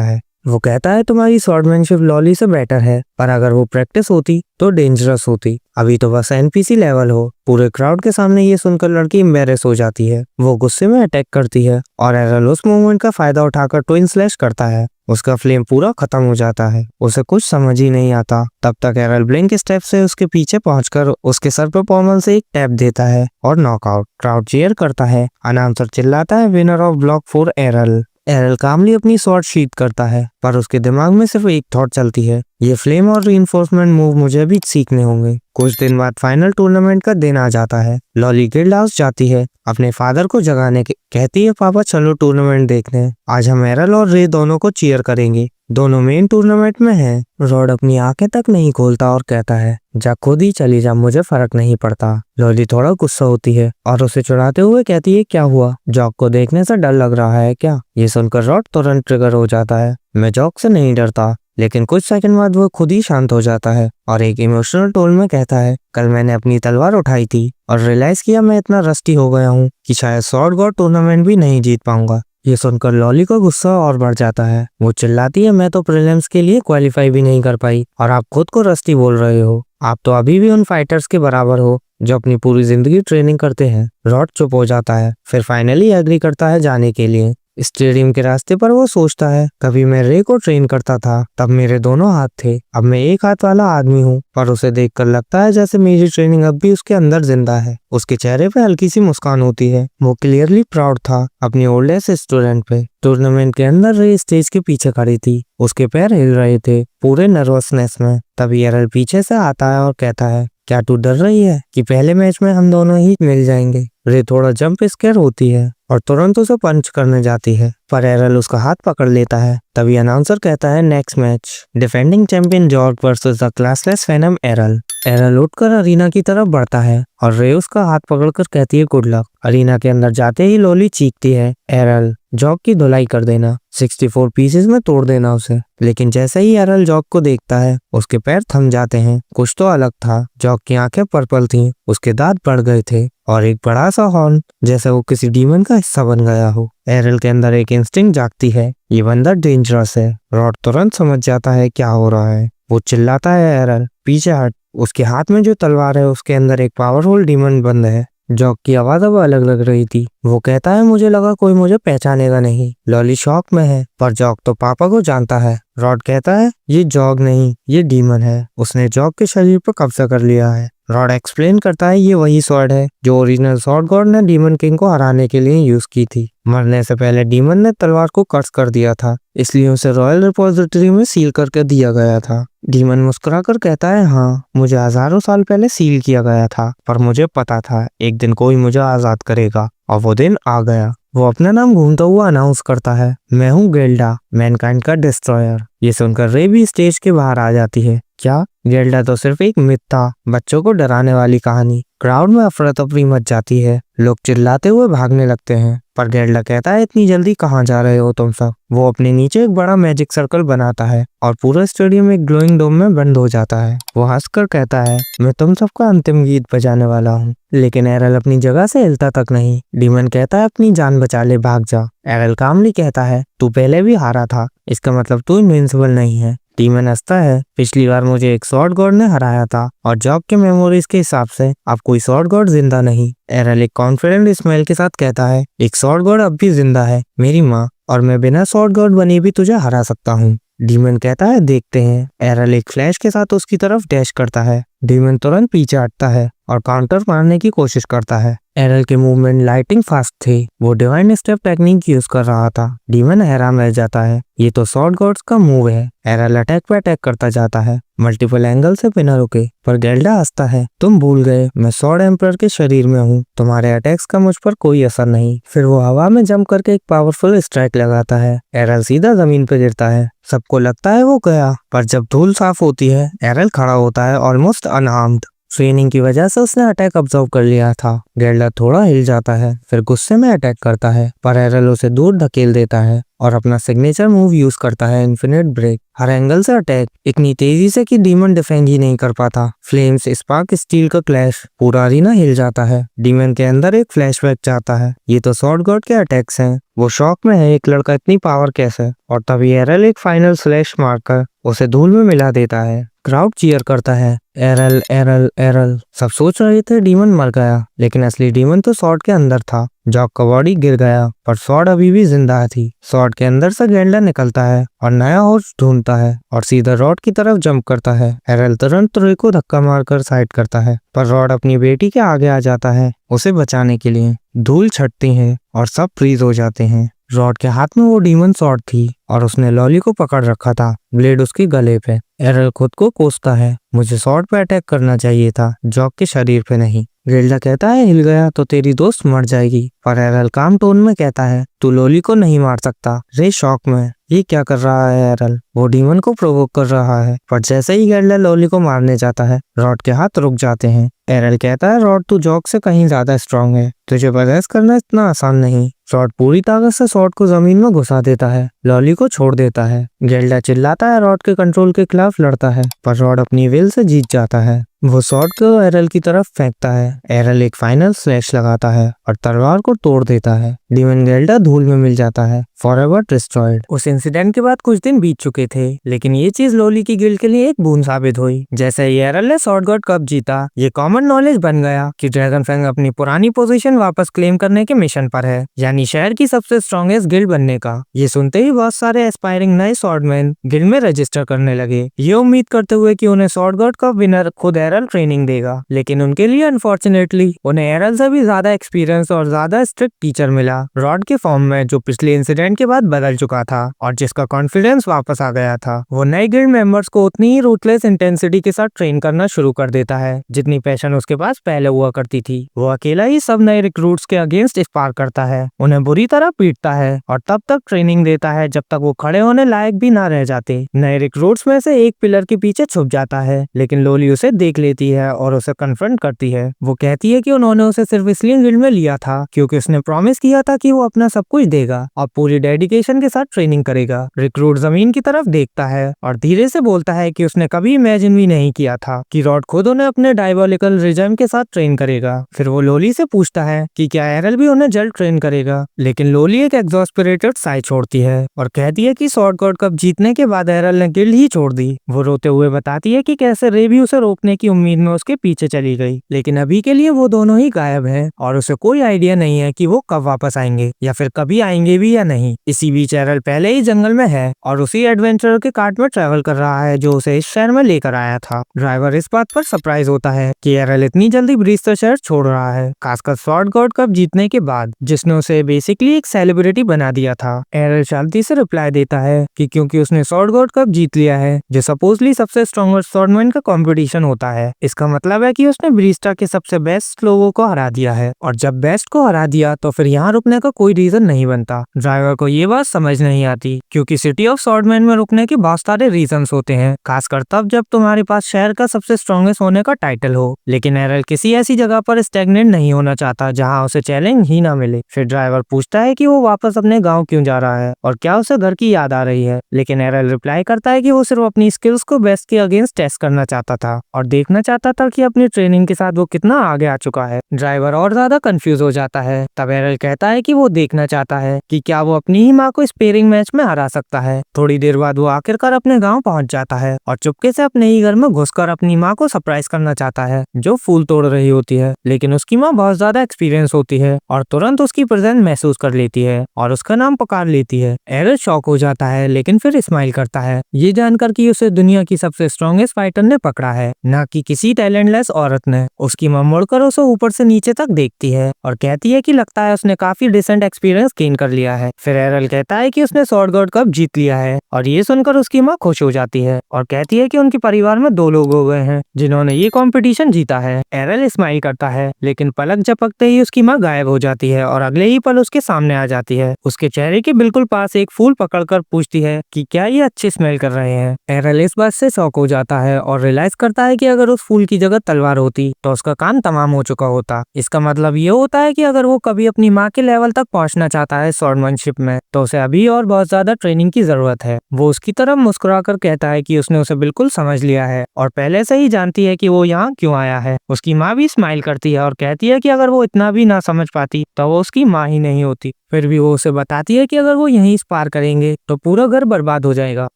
है। वो कहता है तुम्हारी स्वॉर्डमैनशिप लॉली से बेटर है, पर अगर वो प्रैक्टिस होती तो डेंजरस होती, अभी तो बस एनपीसी लेवल हो। पूरे क्राउड के सामने ये सुनकर लड़की एम्बेरस हो जाती है। वो गुस्से में अटैक करती है और एरल उस मोमेंट का फायदा उठाकर ट्विन स्लैश करता है। उसका फ्लेम पूरा खत्म हो जाता है, उसे कुछ समझ ही नहीं आता। तब तक एरल ब्लिंक स्टेप से उसके पीछे पहुंचकर उसके सर पर पॉमल से एक टैप देता है और नॉकआउट। क्राउड चीयर करता है, अनाउंसर चिल्लाता है विनर ऑफ ब्लॉक 4 एरल। एरल कामली अपनी स्वॉर्ड शीथ करता है, पर उसके दिमाग में सिर्फ एक थॉट चलती है, ये फ्लेम और रीइंफोर्समेंट मूव मुझे भी सीखने होंगे। कुछ दिन बाद फाइनल टूर्नामेंट का दिन आ जाता है। लॉली गिल्ड हाउस जाती है अपने फादर को जगाने के, कहती है पापा चलो टूर्नामेंट देखने, आज हम एरल और रे दोनों को चीयर करेंगे, दोनों मेन टूर्नामेंट में हैं। रॉड अपनी आंखें तक नहीं खोलता और कहता है जा खुद ही चली जा, मुझे फर्क नहीं पड़ता। लॉली थोड़ा गुस्सा होती है और उसे चुराते हुए कहती है क्या हुआ, जॉक को देखने से डर लग रहा है क्या? ये सुनकर रॉड तुरंत ट्रिगर हो जाता है, मैं जॉक से नहीं डरता। लेकिन कुछ सेकंड बाद वो खुद ही शांत हो जाता है और एक इमोशनल टोन में कहता है कल मैंने अपनी तलवार उठाई थी और रियलाइज किया मैं इतना रस्टी हो गया हूँ कि शायद स्वॉर्ड गॉड टूर्नामेंट भी नहीं जीत पाऊंगा। ये सुनकर लॉली का गुस्सा और बढ़ जाता है। वो चिल्लाती है मैं तो प्रीलिम्स के लिए क्वालिफाई भी नहीं कर पाई और आप खुद को रस्टी बोल रहे हो, आप तो अभी भी उन फाइटर्स के बराबर हो जो अपनी पूरी जिंदगी ट्रेनिंग करते हैं। रॉड चुप हो जाता है, फिर फाइनली एग्री करता है जाने के लिए। स्टेडियम के रास्ते पर वो सोचता है कभी मैं रे को ट्रेन करता था तब मेरे दोनों हाथ थे, अब मैं एक हाथ वाला आदमी हूँ। पर उसे देखकर लगता है जैसे मेरी ट्रेनिंग अब भी उसके अंदर जिंदा है। उसके चेहरे पे हल्की सी मुस्कान होती है, वो क्लियरली प्राउड था अपनी ओल्डेस्ट स्टूडेंट पे। टूर्नामेंट के अंदर रे स्टेज के पीछे खड़ी थी, उसके पैर हिल रहे थे पूरे नर्वसनेस में। तभी एरल पीछे से आता है और कहता है क्या तू डर रही है कि पहले मैच में हम दोनों ही मिल जाएंगे? रे थोड़ा जंप स्केयर होती है और तुरंत उसे पंच करने जाती है, पर एरल उसका हाथ पकड़ लेता है। तभी अनाउंसर कहता है next match defending champion George versus the classless phenom Errol. Errol उठकर अरीना की तरफ बढ़ता है और रे उसका हाथ पकड़कर कहती है गुड लक। अरीना के अंदर जाते ही लॉली चीखती है एरल जॉक की धुलाई कर देना, 64 पीसेस में तोड़ देना उसे। लेकिन जैसे ही एरल जॉक को देखता है उसके पैर थम जाते हैं। कुछ तो अलग था, जॉक की आंखें पर्पल थीं, उसके दांत बढ़ गए थे और एक बड़ा सा हॉर्न जैसे वो किसी डीमन का हिस्सा बन गया हो। एरल के अंदर एक इंस्टिंक्ट जागती है, ये बंदा डेंजरस है। रॉड तुरंत समझ जाता है क्या हो रहा है। वो चिल्लाता है एरल पीछे हट। उसके हाथ में जो तलवार है उसके अंदर एक पावरफुल डीमन बंद है। जॉक की आवाज अब अलग लग रही थी। वो कहता है मुझे लगा कोई मुझे पहचानेगा नहीं। लॉली शॉक में है, पर जॉक तो पापा को जानता है। रॉड कहता है ये जॉक नहीं, ये डीमन है, उसने जॉक के शरीर पर कब्जा कर लिया है। रॉड एक्सप्लेन करता है ये वही स्वॉर्ड है जो ओरिजिनल स्वॉर्ड गॉड ने डीमन किंग को हराने के लिए यूज की थी। मरने से पहले डीमन ने तलवार को कर्स कर दिया था, इसलिए उसे रॉयल रिपोजिटरी में सील करके दिया गया था। डीमन मुस्कुराकर कहता है हाँ, मुझे हजारों साल पहले सील किया गया था, पर मुझे पता था एक दिन कोई मुझे आजाद करेगा और वो दिन आ गया। वो अपना नाम घूमता हुआ अनाउंस करता है मैं हूँ गेल्डा, मैनकाइंड का डिस्ट्रॉयर। ये सुनकर रे भी स्टेज के बाहर आ जाती है। क्या गेल्डा तो सिर्फ एक मिथ था, बच्चों को डराने वाली कहानी। क्राउड में अफरा तफरी मच जाती है, लोग चिल्लाते हुए भागने लगते हैं, पर गेल्डा कहता है इतनी जल्दी कहाँ जा रहे हो तुम सब। वो अपने नीचे एक बड़ा मैजिक सर्कल बनाता है और पूरा स्टेडियम एक ग्लोइंग डोम में बंद हो जाता है। वो हंसकर कहता है मैं तुम सबका अंतिम गीत बजाने वाला हूँ। लेकिन एरल अपनी जगह से हिलता तक नहीं। डीमन कहता है अपनी जान बचा ले, भाग जा। एरल कामली कहता है तू पहले भी हारा था, इसका मतलब तू इनविंसिबल नहीं है। डीमन हंसता है, पिछली बार मुझे एक स्वॉर्ड गॉड ने हराया था और जॉब के मेमोरीज के हिसाब से अब कोई स्वॉर्ड गॉड जिंदा नहीं। एरल एक कॉन्फिडेंट स्माइल के साथ कहता है, एक स्वॉर्ड गॉड अब भी जिंदा है, मेरी माँ, और मैं बिना स्वॉर्ड गॉड बने भी तुझे हरा सकता हूँ। डीमन कहता है, देखते हैं। एरल एक फ्लैश के साथ उसकी तरफ डैश करता है। डीमन तुरंत पीछे हटता है और काउंटर मारने की कोशिश करता है। एरल के मूवमेंट लाइटिंग फास्ट थे, वो डिवाइन स्टेप टेक्निक यूज कर रहा था। डीमन हैरान रह जाता है, ये तो स्वॉर्ड गॉड्स का मूव है। एरल अटैक पे अटैक करता जाता है, मल्टीपल एंगल से बिना रुके, पर गेल्डा हंसता है, तुम भूल गए मैं स्वॉर्ड एम्परर के शरीर में हूँ, तुम्हारे अटैक्स का मुझ पर कोई असर नहीं। फिर वो हवा में जंप करके एक पावरफुल स्ट्राइक लगाता है। एरल सीधा जमीन पे गिरता है, सबको लगता है वो गया, पर जब धूल साफ होती है एरल खड़ा होता है ऑलमोस्ट अनहार्म्ड। ट्रेनिंग की वजह से उसने अटैक ऑब्जर्व कर लिया था। गेल्डा थोड़ा हिल जाता है, फिर गुस्से में अटैक करता है, पर एरल उसे दूर धकेल देता है और अपना सिग्नेचर मूव यूज करता है, इन्फिनिट ब्रेक। हर एंगल से अटैक इतनी तेजी से कि डीमन डिफेंड ही नहीं कर पाता। फ्लेम्स, स्पार्क, स्टील का क्लैश, पूरा अरीना हिल जाता है। डीमन के अंदर एक फ्लैशबैक जाता है, ये तो स्वॉर्ड गॉड के अटैक्स हैं। वो शॉक में है, एक लड़का इतनी पावर कैसे। और तभी एरल एक फाइनल स्लैश मारकर उसे धूल में मिला देता है। क्राउड चीयर करता है, एरल एरल एरल। सब सोच रहे थे डीमन मर गया, लेकिन असली डीमन तो स्वॉर्ड के अंदर था। जॉक का बॉडी गिर गया, पर स्वॉर्ड अभी भी जिंदा थी। स्वॉर्ड के अंदर से गेल्डा निकलता है और नया होस्ट ढूंढता है और सीधा रॉड की तरफ जंप करता है। एरल तुरंत रे को धक्का मारकर साइड करता है, पर रॉड अपनी बेटी के आगे आ जाता है उसे बचाने के लिए। धूल छटती है और सब फ्रीज हो जाते हैं। रॉड के हाथ में वो डीमन स्वॉर्ड थी और उसने लॉली को पकड़ रखा था, ब्लेड उसके गले पे। एरल खुद को कोसता है, मुझे स्वॉर्ड पे अटैक करना चाहिए था, जॉक के शरीर पे नहीं। गेल्डा कहता है, हिल गया तो तेरी दोस्त मर जाएगी, पर एरल काम टोन में कहता है, तू लॉली को नहीं मार सकता। रे शॉक में, ये क्या कर रहा है एरल, वो डीमन को प्रोवोक कर रहा है। पर जैसे ही गेल्डा लॉली को मारने जाता है, रॉड के हाथ रुक जाते हैं। एरल कहता है, रॉड तू जॉक से कहीं ज्यादा स्ट्रांग है, तुझे बहस करना इतना आसान नहीं। रॉड पूरी ताकत से स्वॉर्ड को जमीन में घुसा देता है, लॉली को छोड़ देता है। गेल्डा चिल्लाता है, रॉड के कंट्रोल के खिलाफ लड़ता है, पर रॉड अपनी विल से जीत जाता है। वो स्वॉर्ड को एरल की तरफ फेंकता है। एरल एक फाइनल स्लैश लगाता है और तलवार को तोड़ देता है। डीमन गेल्डा धूल में मिल जाता है, फॉरएवर डिस्ट्रॉयड। उस इंसिडेंट के बाद कुछ दिन बीत चुके थे, लेकिन ये चीज लॉली की गिल्ड के लिए एक बूंद साबित हुई। जैसे ही एरल ने स्वॉर्ड गॉड कप जीता, ये कॉमन नॉलेज बन गया कि ड्रैगनफैंग अपनी पुरानी पोजीशन वापस क्लेम करने के मिशन पर है, यानी शहर की सबसे स्ट्रॉन्गेस्ट गिल्ड बनने का। ये सुनते ही बहुत सारे एस्पायरिंग नए स्वॉर्डमैन गिल्ड में रजिस्टर करने लगे, ये उम्मीद करते हुए कि उन्हें स्वॉर्ड गॉड कप विनर खुद एरल ट्रेनिंग देगा। लेकिन उनके लिए अनफॉर्चुनेटली उन्हें एरल से भी ज्यादा एक्सपीरियंस और ज्यादा स्ट्रिक्ट टीचर मिला, रॉड के फॉर्म में, जो पिछले इंसिडेंट के बाद बदल चुका था और जिसका कॉन्फिडेंस वापस आ गया था। वो नए गिल्ड मेंबर्स को उतनी ही रूथलेस इंटेंसिटी के साथ ट्रेन करना शुरू कर देता है जितनी पैशन उसके पास पहले हुआ करती थी। वो अकेला ही सब नए रिक्रूट्स के अगेंस्ट स्पार करता है, उन्हें बुरी तरह पीटता है और तब तक ट्रेनिंग देता है जब तक वो खड़े होने लायक भी ना रह जाते। नए रिक्रूट्स में से एक पिलर के पीछे छुप जाता है, लेकिन लोली उसे देख लेती है और उसे कन्फ्रंट करती है। वो कहती है कि उन्होंने उसे सिर्फ इसलिए गिल्ड में लिया था क्योंकि उसने प्रॉमिस किया था कि वो अपना सब कुछ देगा और पूरी डेडिकेशन के साथ ट्रेनिंग करेगा। रिक्रूट जमीन की तरफ देखता है और धीरे से बोलता है कि उसने कभी इमेजिन भी नहीं किया था कि रॉड खुद उन्हें अपने डायबोलिकल रिजम के साथ ट्रेन करेगा। फिर वो लोली से पूछता है कि क्या एरल भी उन्हें जल्द ट्रेन करेगा, लेकिन लोली एक एग्जॉस्पिरेटेड साई छोड़ती है और कहती है कि स्वॉर्ड गॉड कप जीतने के बाद एरल ने गिल्ड ही छोड़ दी। वो रोते हुए बताती है कि कैसे रे भी उसे रोकने की उम्मीद में उसके पीछे चली गई, लेकिन अभी के लिए वो दोनों ही गायब हैं और उसे कोई आइडिया नहीं है कि वो कब वापस आएंगे या फिर कभी आएंगे भी या नहीं। इसी बीच एरल पहले ही जंगल में है और उसी एडवेंचर के कार्ट में ट्रेवल कर रहा है जो उसे इस शहर में लेकर आया था। ड्राइवर इस बात पर सरप्राइज होता है कि एरल इतनी जल्दी ब्रीस्टर शहर छोड़ रहा है, खासकर स्वॉर्ड गॉड कप जीतने के बाद, जिसने उसे बेसिकली एक सेलिब्रिटी बना दिया था। एरल शांति से रिप्लाई देता है कि क्योंकि उसने स्वॉर्ड गॉड कप जीत लिया है, जो सपोजली सबसे स्ट्रॉन्गेस्ट स्वॉर्डमैन का कंपटीशन होता है, इसका मतलब है कि उसने ब्रीस्टा के सबसे बेस्ट लोगों को हरा दिया है, और जब बेस्ट को हरा दिया तो फिर यहाँ रुकने का कोई रीजन नहीं बनता। ड्राइवर को ये बात समझ नहीं आती क्योंकि सिटी ऑफ स्वॉर्डमैन में रुकने के बहुत सारे रीजंस होते हैं, खासकर तब जब तुम्हारे पास शहर का सबसे स्ट्रॉन्गेस्ट होने का टाइटल हो, लेकिन एरल किसी ऐसी जगह पर स्टैग्नेंट नहीं होना चाहता जहाँ उसे चैलेंज ही ना मिले। फिर ड्राइवर पूछता है कि वो वापस अपने गाँव क्यों जा रहा है और क्या उसे घर की याद आ रही है, लेकिन एरल रिप्लाई करता है कि वो सिर्फ अपनी स्किल्स को बेस्ट के अगेंस्ट टेस्ट करना चाहता था और देखना चाहता था कि अपनी ट्रेनिंग के साथ वो कितना आगे आ चुका है। ड्राइवर और ज्यादा कंफ्यूज हो जाता है। तब एरल कहता है कि वो देखना चाहता है कि क्या वो अपनी ही माँ को स्पेयरिंग मैच में हरा सकता है। थोड़ी देर बाद वो आखिरकार अपने गाँव पहुंच जाता है और चुपके से अपने ही घर में घुसकर अपनी माँ को सरप्राइज करना चाहता है जो फूल तोड़ रही होती है, लेकिन उसकी माँ बहुत ज्यादा एक्सपीरियंस होती है और तुरंत उसकी प्रेजेंस महसूस कर लेती है और उसका नाम पुकार लेती है। एरल शॉक हो जाता है लेकिन फिर स्माइल करता है, ये जानकर कि उसे दुनिया की सबसे स्ट्रॉन्गेस्ट फाइटर ने पकड़ा है, न कि किसी टैलेंटलेस औरत ने। उसकी माँ मुड़कर उसे ऊपर से नीचे तक देखती है और कहती है कि लगता है उसने काफी डिसेंट एक्सपीरियंस गेन कर लिया है। फिर एरल कहता है कि उसने स्वॉर्ड गॉड कप जीत लिया है और ये सुनकर उसकी माँ खुश हो जाती है और कहती है कि उनके परिवार में 2 लोग हो गए हैं जिन्होंने ये कंपटीशन जीता है। एरल स्माइल करता है लेकिन पलक झपकते ही उसकी माँ गायब हो जाती है और अगले ही पल उसके सामने आ जाती है। उसके चेहरे के बिल्कुल पास एक फूल पकड़कर पूछती है कि क्या ये अच्छे स्मेल कर रहे हैं। एरल इस बात से शॉक हो जाता है और रियलाइज करता है कि अगर उस फूल की जगह तलवार होती तो उसका काम तमाम हो चुका होता। इसका मतलब ये होता है कि अगर वो कभी अपनी माँ के लेवल तक पहुंचना चाहता है स्वॉर्डमैनशिप में तो उसे अभी और बहुत ज्यादा ट्रेनिंग की जरूरत है। वो उसकी तरफ मुस्कुराकर कहता है कि उसने उसे बिल्कुल समझ लिया है और पहले से ही जानती है कि वो यहाँ क्यों आया है। उसकी माँ भी स्माइल करती है और कहती है कि अगर वो इतना भी ना समझ पाती तो वो उसकी माँ ही नहीं होती। फिर भी वो उसे बताती है कि अगर वो यहीं पार करेंगे तो पूरा घर बर्बाद हो जाएगा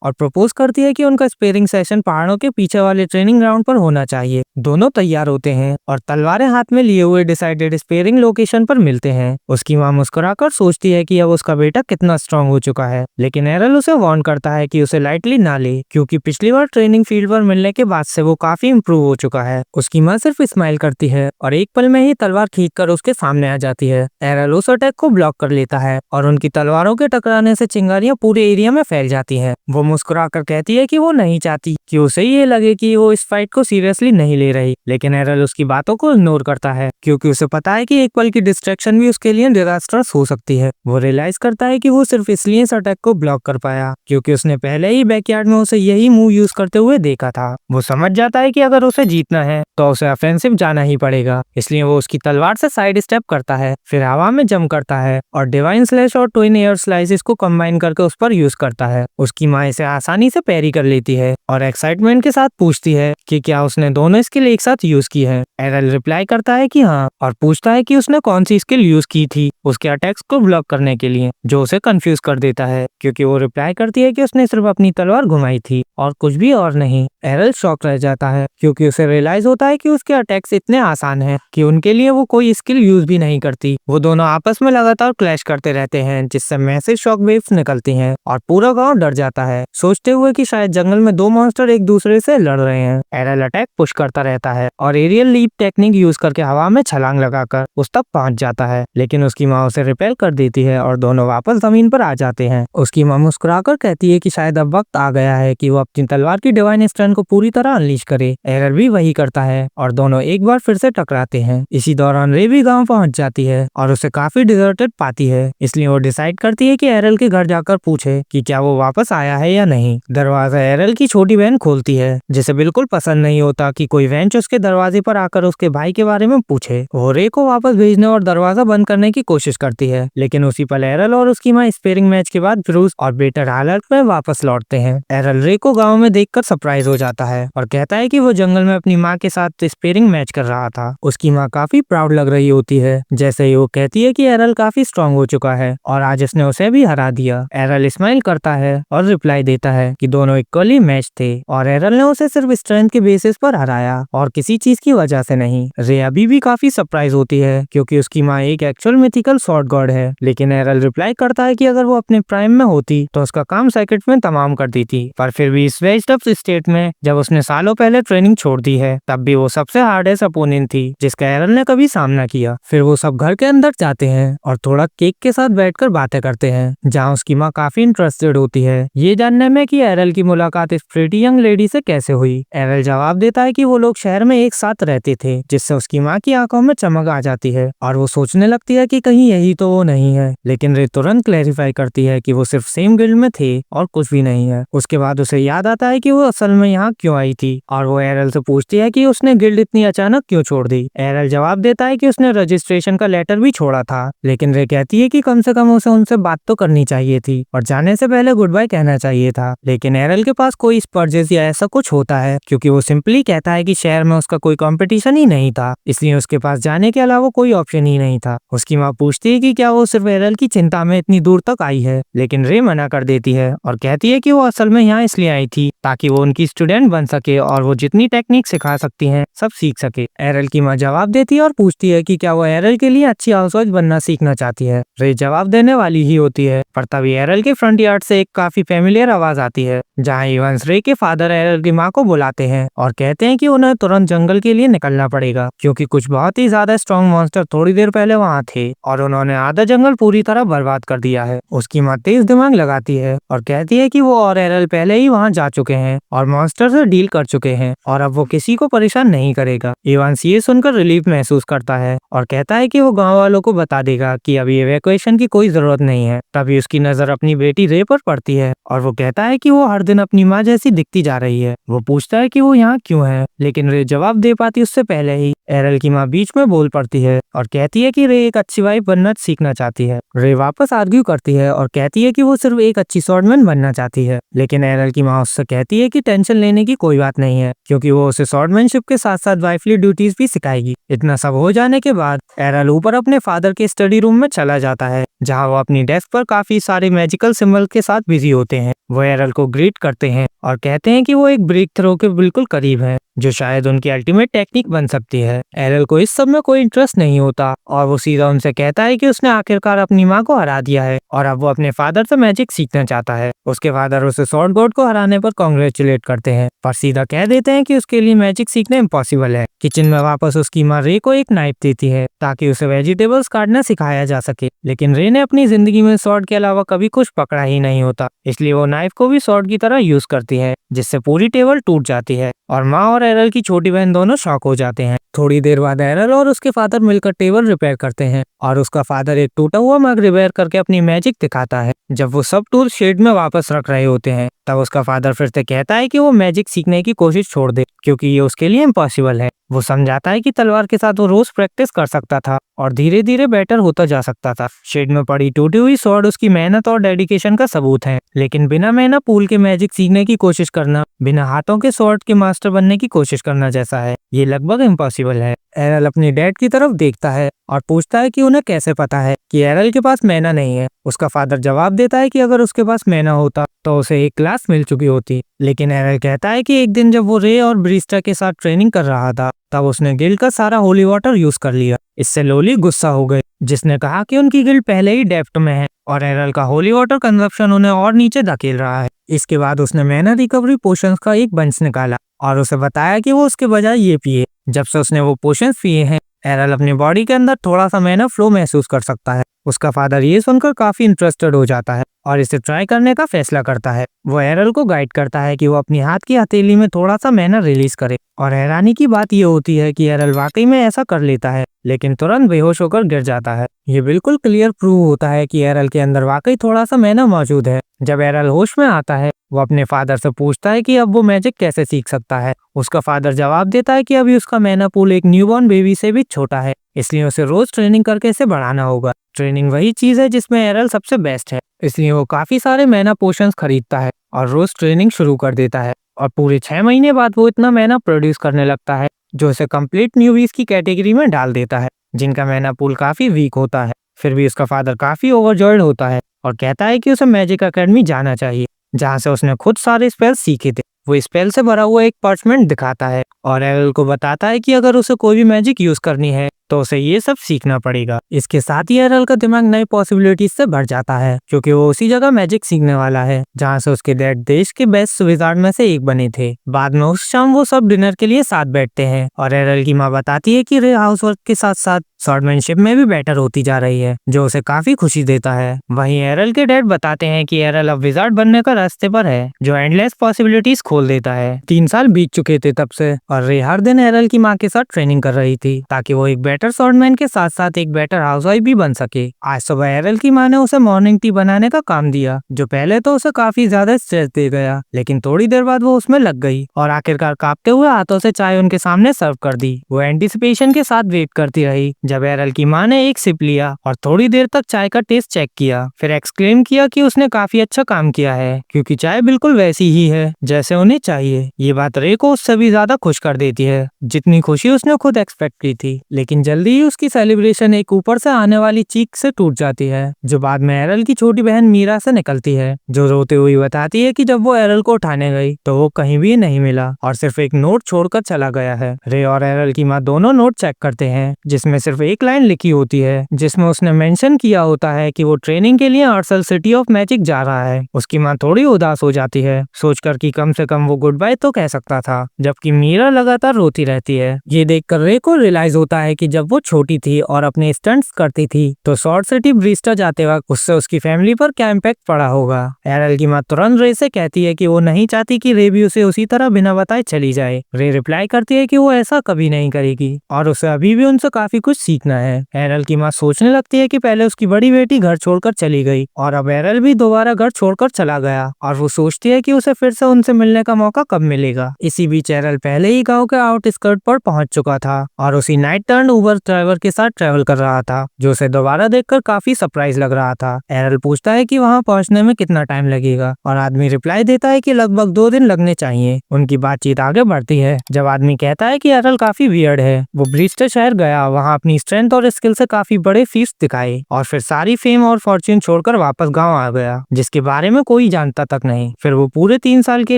और प्रपोज करती है कि उनका स्पेयरिंग सेशन पहाड़ों के पीछे वाले ट्रेनिंग ग्राउंड पर होना चाहिए। दोनों तैयार होते हैं और तलवारें हाथ में लिए हुए डिसाइडेड स्पेयरिंग लोकेशन पर मिलते हैं। उसकी माँ मुस्कुराकर सोचती है कि अब उसका बेटा कितना स्ट्रांग हो चुका है, लेकिन एरल उसे वार्न करता है कि उसे लाइटली ना ले क्योंकि पिछली बार ट्रेनिंग फील्ड पर मिलने के बाद से वो काफी इम्प्रूव हो चुका है। उसकी माँ सिर्फ स्माइल करती है और एक पल में ही तलवार खींचकर उसके सामने आ जाती है। एरल उस अटैक को ब्लॉक कर लेता है और उनकी तलवारों के टकराने से चिंगारियां पूरे एरिया में फैल जाती हैं। वो मुस्कुराकर कहती है कि वो नहीं चाहती कि उसे ये लगे कि वो इस फाइट को सीरियसली नहीं ले रही, लेकिन एरल उसकी बातों को इग्नोर करता है क्योंकि उसे पता है कि एक पल की डिस्ट्रैक्शन भी उसके लिए डिजास्टर्स हो सकती है। वो रियलाइज करता है कि वो सिर्फ इसलिए इस अटैक को ब्लॉक कर पाया क्योंकि उसने पहले ही बैकयार्ड में उसे यही मूव यूज करते हुए देखा था। वो समझ जाता है कि अगर उसे जीतना है तो उसे ऑफेंसिव जाना ही पड़ेगा, इसलिए वो उसकी तलवार से साइड स्टेप करता है, फिर हवा में जंप करता है और डिवाइन स्लैश और ट्विन एयर स्लाइसेस को कंबाइन करके उस पर यूज करता है। उसकी माँ इसे आसानी से पैरी कर लेती है और एक्साइटमेंट के साथ पूछती है कि क्या उसने दोनों स्किल एक साथ यूज की है। एरल रिप्लाई करता है कि हाँ और पूछता है कि उसने कौन सी स्किल यूज की थी उसके अटैक्स को ब्लॉक करने के लिए, जो उसे कंफ्यूज कर देता है क्योंकि वो रिप्लाई करती है कि उसने सिर्फ अपनी तलवार घुमाई थी और कुछ भी और नहीं। एरल शॉक रह जाता है क्योंकि उसे रियलाइज होता है कि उसके अटैक्स इतने आसान हैं कि उनके लिए वो कोई स्किल यूज भी नहीं करती। वो दोनों आपस में लगातार क्लैश करते रहते हैं जिससे मैसिव शॉक वेव्स निकलती हैं और पूरा गांव डर जाता है, सोचते हुए कि शायद जंगल में 2 मॉन्स्टर एक दूसरे से लड़ रहे हैं। एरल अटैक पुश करता रहता है और एरियल लीप टेक्निक यूज करके हवा में छलांग लगाकर उस तक पहुंच जाता है, लेकिन उसकी माँ उसे रिपेल कर देती है और दोनों वापस जमीन पर आ जाते हैं। उसकी माँ मुस्कुराकर कहती है कि शायद अब वक्त आ गया है कि वो अपनी तलवार की डिवाइन स्ट्रेंथ को पूरी तरह अनलीश करे। एरल भी वही करता है और दोनों एक बार फिर से टकराते हैं। इसी दौरान रे भी गाँव पहुंच जाती है और उसे काफी डिजर्टेड पाती है, इसलिए वो डिसाइड करती है कि एरल के घर जाकर पूछे कि क्या वो वापस आया है या नहीं। दरवाजा एरल की छोटी बहन खोलती है जिसे बिल्कुल पसंद नहीं होता कि कोई वेंच उसके दरवाजे पर आकर उसके भाई के बारे में पूछे। वो रे को वापस भेजने और दरवाजा बंद करने की कोशिश करती है, लेकिन उसी पल एरल और उसकी माँ स्पेयरिंग मैच के बाद ब्रूस और बेटर हालत में वापस लौटते हैं। एरल रे को गाँव में देखकर सरप्राइज हो जाता है और कहता है कि वो जंगल में अपनी माँ के साथ स्पेयरिंग मैच कर रहा था। उसकी माँ काफी प्राउड लग रही होती है जैसे ही वो कहती है कि एरल काफी स्ट्रांग हो चुका है और आज उसने उसे भी हरा दिया। एरल स्माइल करता है और रिप्लाई देता है कि दोनों इक्वली मैच थे और एरल ने उसे सिर्फ स्ट्रेंथ के बेसिस पर हराया और किसी चीज की वजह से नहीं। रे अभी भी काफी सरप्राइज होती है क्योंकि उसकी माँ एक एक्चुअल मिथिकल स्वॉर्ड गॉड है, लेकिन एरल रिप्लाई करता है कि अगर वो अपने प्राइम में होती तो उसका काम सेकंड में तमाम कर देती, पर फिर भी इस वेज्ड अप स्टेट में जब उसने सालों पहले ट्रेनिंग छोड़ दी है तब भी वो सबसे हार्डेस्ट अपोनेंट थी जिसका एरल ने कभी सामना किया। फिर वो सब घर के अंदर जाते हैं और थोड़ा केक के साथ बैठकर बातें करते हैं जहाँ उसकी माँ काफी इंटरेस्टेड होती है ये जानने में कि एरल की मुलाकात इस प्रीटी यंग लेडी से कैसे हुई। एरल जवाब देता है कि वो लोग शहर में एक साथ रहते थे, जिससे उसकी माँ की आंखों में चमक आ जाती है और वो सोचने लगती है कि कहीं यही तो वो नहीं है। लेकिन रे तुरंत क्लैरिफाई करती है कि वो सिर्फ सेम गिल्ड में थे और कुछ भी नहीं है। उसके बाद उसे याद आता है कि वो असल में यहाँ क्यों आई थी और वो एरल से पूछती है कि उसने गिल्ड इतनी अचानक क्यों छोड़ दी। एरल जवाब देता है कि उसने रजिस्ट्रेशन का लेटर भी छोड़ा था, लेकिन रे कहती है कि कम से कम उसे उनसे बात तो करनी चाहिए थी और जाने से पहले गुड बाय कहना चाहिए था। लेकिन एरल के पास कोई स्पर्जेस या ऐसा कुछ होता है, क्योंकि वो सिंपली कहता है कि शहर में उसका कोई कंपटीशन ही नहीं था, इसलिए उसके पास जाने के अलावा कोई ऑप्शन ही नहीं था। उसकी माँ पूछती है कि क्या वो सिर्फ एरल की चिंता में इतनी दूर तक आई है, लेकिन रे मना कर देती है और कहती है कि वो असल में यहाँ इसलिए आई थी ताकि वो उनकी स्टूडेंट बन सके और वो जितनी टेक्निक सिखा सकती हैं सब सीख सके। एरल की माँ जवाब देती है और पूछती है कि क्या वो एरल के लिए अच्छी हाउसवाइफ बनना सीखना चाहती है। रे जवाब देने वाली ही होती है, पर तभी एरल के फ्रंट यार्ड से एक काफी फेमिलियर आवाज आती है, जहाँ इवांस रे के फादर एरल की माँ को बुलाते हैं और कहते हैं कि उन्हें तुरंत जंगल के लिए निकलना पड़ेगा, क्योंकि कुछ बहुत ही ज्यादा स्ट्रॉन्ग मॉन्स्टर थोड़ी देर पहले वहाँ थे और उन्होंने आधा जंगल पूरी तरह बर्बाद कर दिया है। उसकी माँ तेज दिमाग लगाती है और कहती है कि वो और एरल पहले ही वहाँ जा चुके हैं और मॉन्स्टर से डील कर चुके हैं और अब वो किसी को परेशान नहीं करेगा। इवांस ये सुनकर रिलीफ महसूस करता है और कहता है कि वो गाँव वालों को बता देगा कि अभी इवैक्यूएशन की कोई जरूरत नहीं है। तभी उसकी नजर अपनी बेटी रे पर पड़ती है और वो कहता है कि वो हर दिन अपनी माँ जैसी दिखती जा रही है। वो पूछता है कि वो यहाँ क्यों है, लेकिन रे जवाब दे पाती उससे पहले ही एरल की माँ बीच में बोल पड़ती है और कहती है कि रे एक अच्छी वाइफ बनना सीखना चाहती है। रे वापस आर्ग्यू करती है और कहती है कि वो सिर्फ एक अच्छी स्वॉर्डमैन बनना चाहती है, लेकिन एरल की माँ उससे कहती है कि टेंशन लेने की कोई बात नहीं है, क्योंकि वो उसे स्वॉर्डमैनशिप के साथ साथ वाइफली ड्यूटीज भी सिखाएगी। इतना सब हो जाने के बाद एरल ऊपर अपने फादर के स्टडी रूम में चला जाता है, जहाँ वो अपनी डेस्क पर काफी सारे मैजिकल सिंबल के साथ बिजी होते हैं। वो एरल को ग्रीट करते हैं और कहते हैं कि वो एक ब्रेक थ्रो के बिल्कुल करीब है, जो शायद उनकी अल्टीमेट टेक्निक बन सकती है। एरल को इस सब में कोई इंटरेस्ट नहीं होता और वो सीधा उनसे कहता है कि उसने आखिरकार अपनी माँ को हरा दिया है और अब वो अपने फादर से मैजिक सीखना चाहता है। उसके फादर उसे स्वॉर्ड गॉड को हराने पर कॉन्ग्रेचुलेट करते हैं, पर सीधा कह देते हैं कि उसके लिए मैजिक सीखना इम्पॉसिबल है। किचन में वापस उसकी माँ रे को एक नाइफ देती है ताकि उसे वेजिटेबल्स काटना सिखाया जा सके, लेकिन रे ने अपनी जिंदगी में स्वॉर्ड के अलावा कभी कुछ पकड़ा ही नहीं होता, इसलिए वो नाइफ को भी स्वॉर्ड की तरह यूज करती है, जिससे पूरी टेबल टूट जाती है और माँ और एरल की छोटी बहन दोनों शॉक हो जाते हैं। थोड़ी देर बाद एरल और उसके फादर मिलकर टेबल रिपेयर करते हैं और उसका फादर एक टूटा हुआ मग रिपेयर करके अपनी मैजिक दिखाता है। जब वो सब टूल शेड में वापस रख रहे होते हैं, तब उसका फादर फिर से कहता है कि वो मैजिक सीखने की कोशिश छोड़ दे, क्योंकि ये उसके लिए इम्पॉसिबल है। वो समझाता है कि तलवार के साथ वो रोज प्रैक्टिस कर सकता था और धीरे धीरे बेटर होता जा सकता था। शेड में पड़ी टूटी हुई स्वॉर्ड उसकी मेहनत और डेडिकेशन का सबूत है, लेकिन बिना मेहनत पूल के मैजिक सीखने की कोशिश करना बिना हाथों के स्वॉर्ड के मास्टर बनने की कोशिश करना जैसा है। ये लगभग इम्पॉसिबल है। एरल अपनी डैड की तरफ देखता है और पूछता है कि उन्हें कैसे पता है कि एरल के पास मैना नहीं है। उसका फादर जवाब देता है कि अगर उसके पास मैना होता तो उसे एक क्लास मिल चुकी होती, लेकिन एरल कहता है कि एक दिन जब वो रे और ब्रिस्टा के साथ ट्रेनिंग कर रहा था, तब उसने गिल्ड का सारा होली वाटर यूज कर लिया। इससे लोली गुस्सा हो गई, जिसने कहा कि उनकी गिल्ड पहले ही डेप्थ में है और एरल का होली वाटर कंजप्शन उन्हें और नीचे धकेल रहा है। इसके बाद उसने मैना रिकवरी पोशंस का एक बंच निकाला और उसे बताया कि वो उसके बजाय ये पिए। जब से उसने वो पोशंस पिए हैं, एरल अपनी बॉडी के अंदर थोड़ा सा मैना फ्लो महसूस कर सकता है। उसका फादर ये सुनकर काफी इंटरेस्टेड हो जाता है और इसे ट्राई करने का फैसला करता है। वो एरल को गाइड करता है कि वो अपनी हाथ की हथेली में थोड़ा सा मैना रिलीज करे और हैरानी की बात ये होती है कि एरल वाकई में ऐसा कर लेता है, लेकिन तुरंत बेहोश होकर गिर जाता है। ये बिल्कुल क्लियर प्रूव होता है कि एरल के अंदर वाकई थोड़ा सा मैना मौजूद है। जब एरल होश में आता है, वो अपने फादर से पूछता है कि अब वो मैजिक कैसे सीख सकता है। उसका फादर जवाब देता है कि अभी उसका मैना पूल एक न्यूबॉर्न बेबी से भी छोटा है, इसलिए उसे रोज ट्रेनिंग करके इसे बढ़ाना होगा। ट्रेनिंग वही चीज है जिसमें एरल सबसे बेस्ट है, इसलिए वो काफी सारे मैना पोशंस खरीदता है और रोज ट्रेनिंग शुरू कर देता है और पूरे 6 महीने बाद वो इतना मैना प्रोड्यूस करने लगता है जो उसे कंप्लीट न्यूबीज की कैटेगरी में डाल देता है, जिनका मैना पूल काफी वीक होता है। फिर भी उसका फादर काफी ओवरजॉयड होता है और कहता है कि उसे मैजिक अकेडमी जाना चाहिए, जहाँ से उसने खुद सारे स्पेल सीखे थे। वो स्पेल से भरा हुआ एक पार्चमेंट दिखाता है और एरल को बताता है कि अगर उसे कोई भी मैजिक यूज करनी है तो उसे ये सब सीखना पड़ेगा। इसके साथ ही एरल का दिमाग नई पॉसिबिलिटीज से भर जाता है, क्योंकि वो उसी जगह मैजिक सीखने वाला है जहाँ से उसके डैड देश के बेस्ट विजार्ड में से एक बने थे। बाद में उस शाम वो सब डिनर के लिए साथ बैठते हैं और एरल की माँ बताती है कि रे हाउसवर्क के साथ साथ स्वॉर्डमैनशिप में भी बेटर होती जा रही है, जो उसे काफी खुशी देता है। वहीं एरल के डैड बताते हैं कि एरल अब विजार्ड बनने का रास्ते पर है, जो एंडलेस पॉसिबिलिटीज खोल देता है। 3 साल बीत चुके थे तब से, और रे हर दिन एरल की माँ के साथ ट्रेनिंग कर रही थी ताकि वो एक बेटर स्वॉर्डमैन के साथ साथ एक बेटर हाउसवाइफ भी बन सके। आज सुबह एरल की माँ ने उसे मॉर्निंग टी बनाने का काम दिया, जो पहले तो उसे काफी ज्यादा स्ट्रेस दे गया, लेकिन थोड़ी देर बाद वो उसमें लग गई और आखिरकार कांपते हुए हाथों से चाय उनके सामने सर्व कर दी। वो एंटिसिपेशन के साथ वेट करती रही जब एरल की माँ ने एक सिप लिया और थोड़ी देर तक चाय का टेस्ट चेक किया, फिर एक्सक्लेम किया कि उसने काफी अच्छा काम किया है, क्योंकि चाय बिल्कुल वैसी ही है जैसे उन्हें चाहिए। ये बात रे को उससे भी ज्यादा खुश कर देती है जितनी खुशी उसने खुद एक्सपेक्ट की थी, लेकिन जल्दी ही उसकी सेलिब्रेशन एक ऊपर से आने वाली चीख से टूट जाती है, जो बाद में एरल की छोटी बहन मीरा से निकलती है, जो रोते हुए बताती है कि जब वो एरल को उठाने गई तो वो कहीं भी नहीं मिला और सिर्फ एक नोट छोड़कर चला गया है। रे और एरल की माँ दोनों नोट चेक करते हैं, जिसमें सिर्फ एक लाइन लिखी होती है, जिसमें उसने मेंशन किया होता है कि वो ट्रेनिंग के लिए अर्सल सिटी ऑफ मैजिक जा रहा है। उसकी माँ थोड़ी उदास हो जाती है, सोचकर कि कम से कम वो गुड बाय तो कह सकता था, जबकि मीरा लगातार रोती रहती है। ये देखकर रे को रियलाइज होता है कि जब वो छोटी थी और अपने स्टंट्स करती थी तो शॉर्ट सिटी ब्रिस्टा जाते वक्त उससे उसकी फैमिली पर क्या इम्पैक्ट पड़ा होगा। एरल की माँ तुरंत रे से कहती है कि वो नहीं चाहती कि रे भी उसे उसी तरह बिना बताए चली जाए। रे रिप्लाई करती है कि वो ऐसा कभी नहीं करेगी और उसे अभी भी उनसे काफी कुछ सीखना है। एरल की माँ सोचने लगती है कि पहले उसकी बड़ी बेटी घर छोड़कर चली गई और अब एरल भी दोबारा घर छोड़कर चला गया, और वो सोचती है कि उसे फिर से उनसे मिलने का मौका कब मिलेगा। इसी बीच एरल पहले ही गाँव के आउटस्कर्ट पर पहुंच चुका था और उसी नाइट टर्न उबर ड्राइवर के साथ ट्रेवल कर रहा था, जो उसे दोबारा देखकर काफी सरप्राइज लग रहा था। एरल पूछता है कि वहां पहुंचने में कितना टाइम लगेगा और आदमी रिप्लाई देता है कि लगभग 2 दिन लगने चाहिए। उनकी बातचीत आगे बढ़ती है जब आदमी कहता है कि एरल काफी वियर्ड है। वो ब्रिस्टर शहर गया, वहाँ अपनी स्ट्रेंथ और स्किल से काफी बड़े फीस्ट दिखाए और फिर सारी फेम और फॉर्च्यून छोड़कर वापस गाँव आ गया, जिसके बारे में कोई जानता तक नहीं। फिर वो पूरे 3 साल के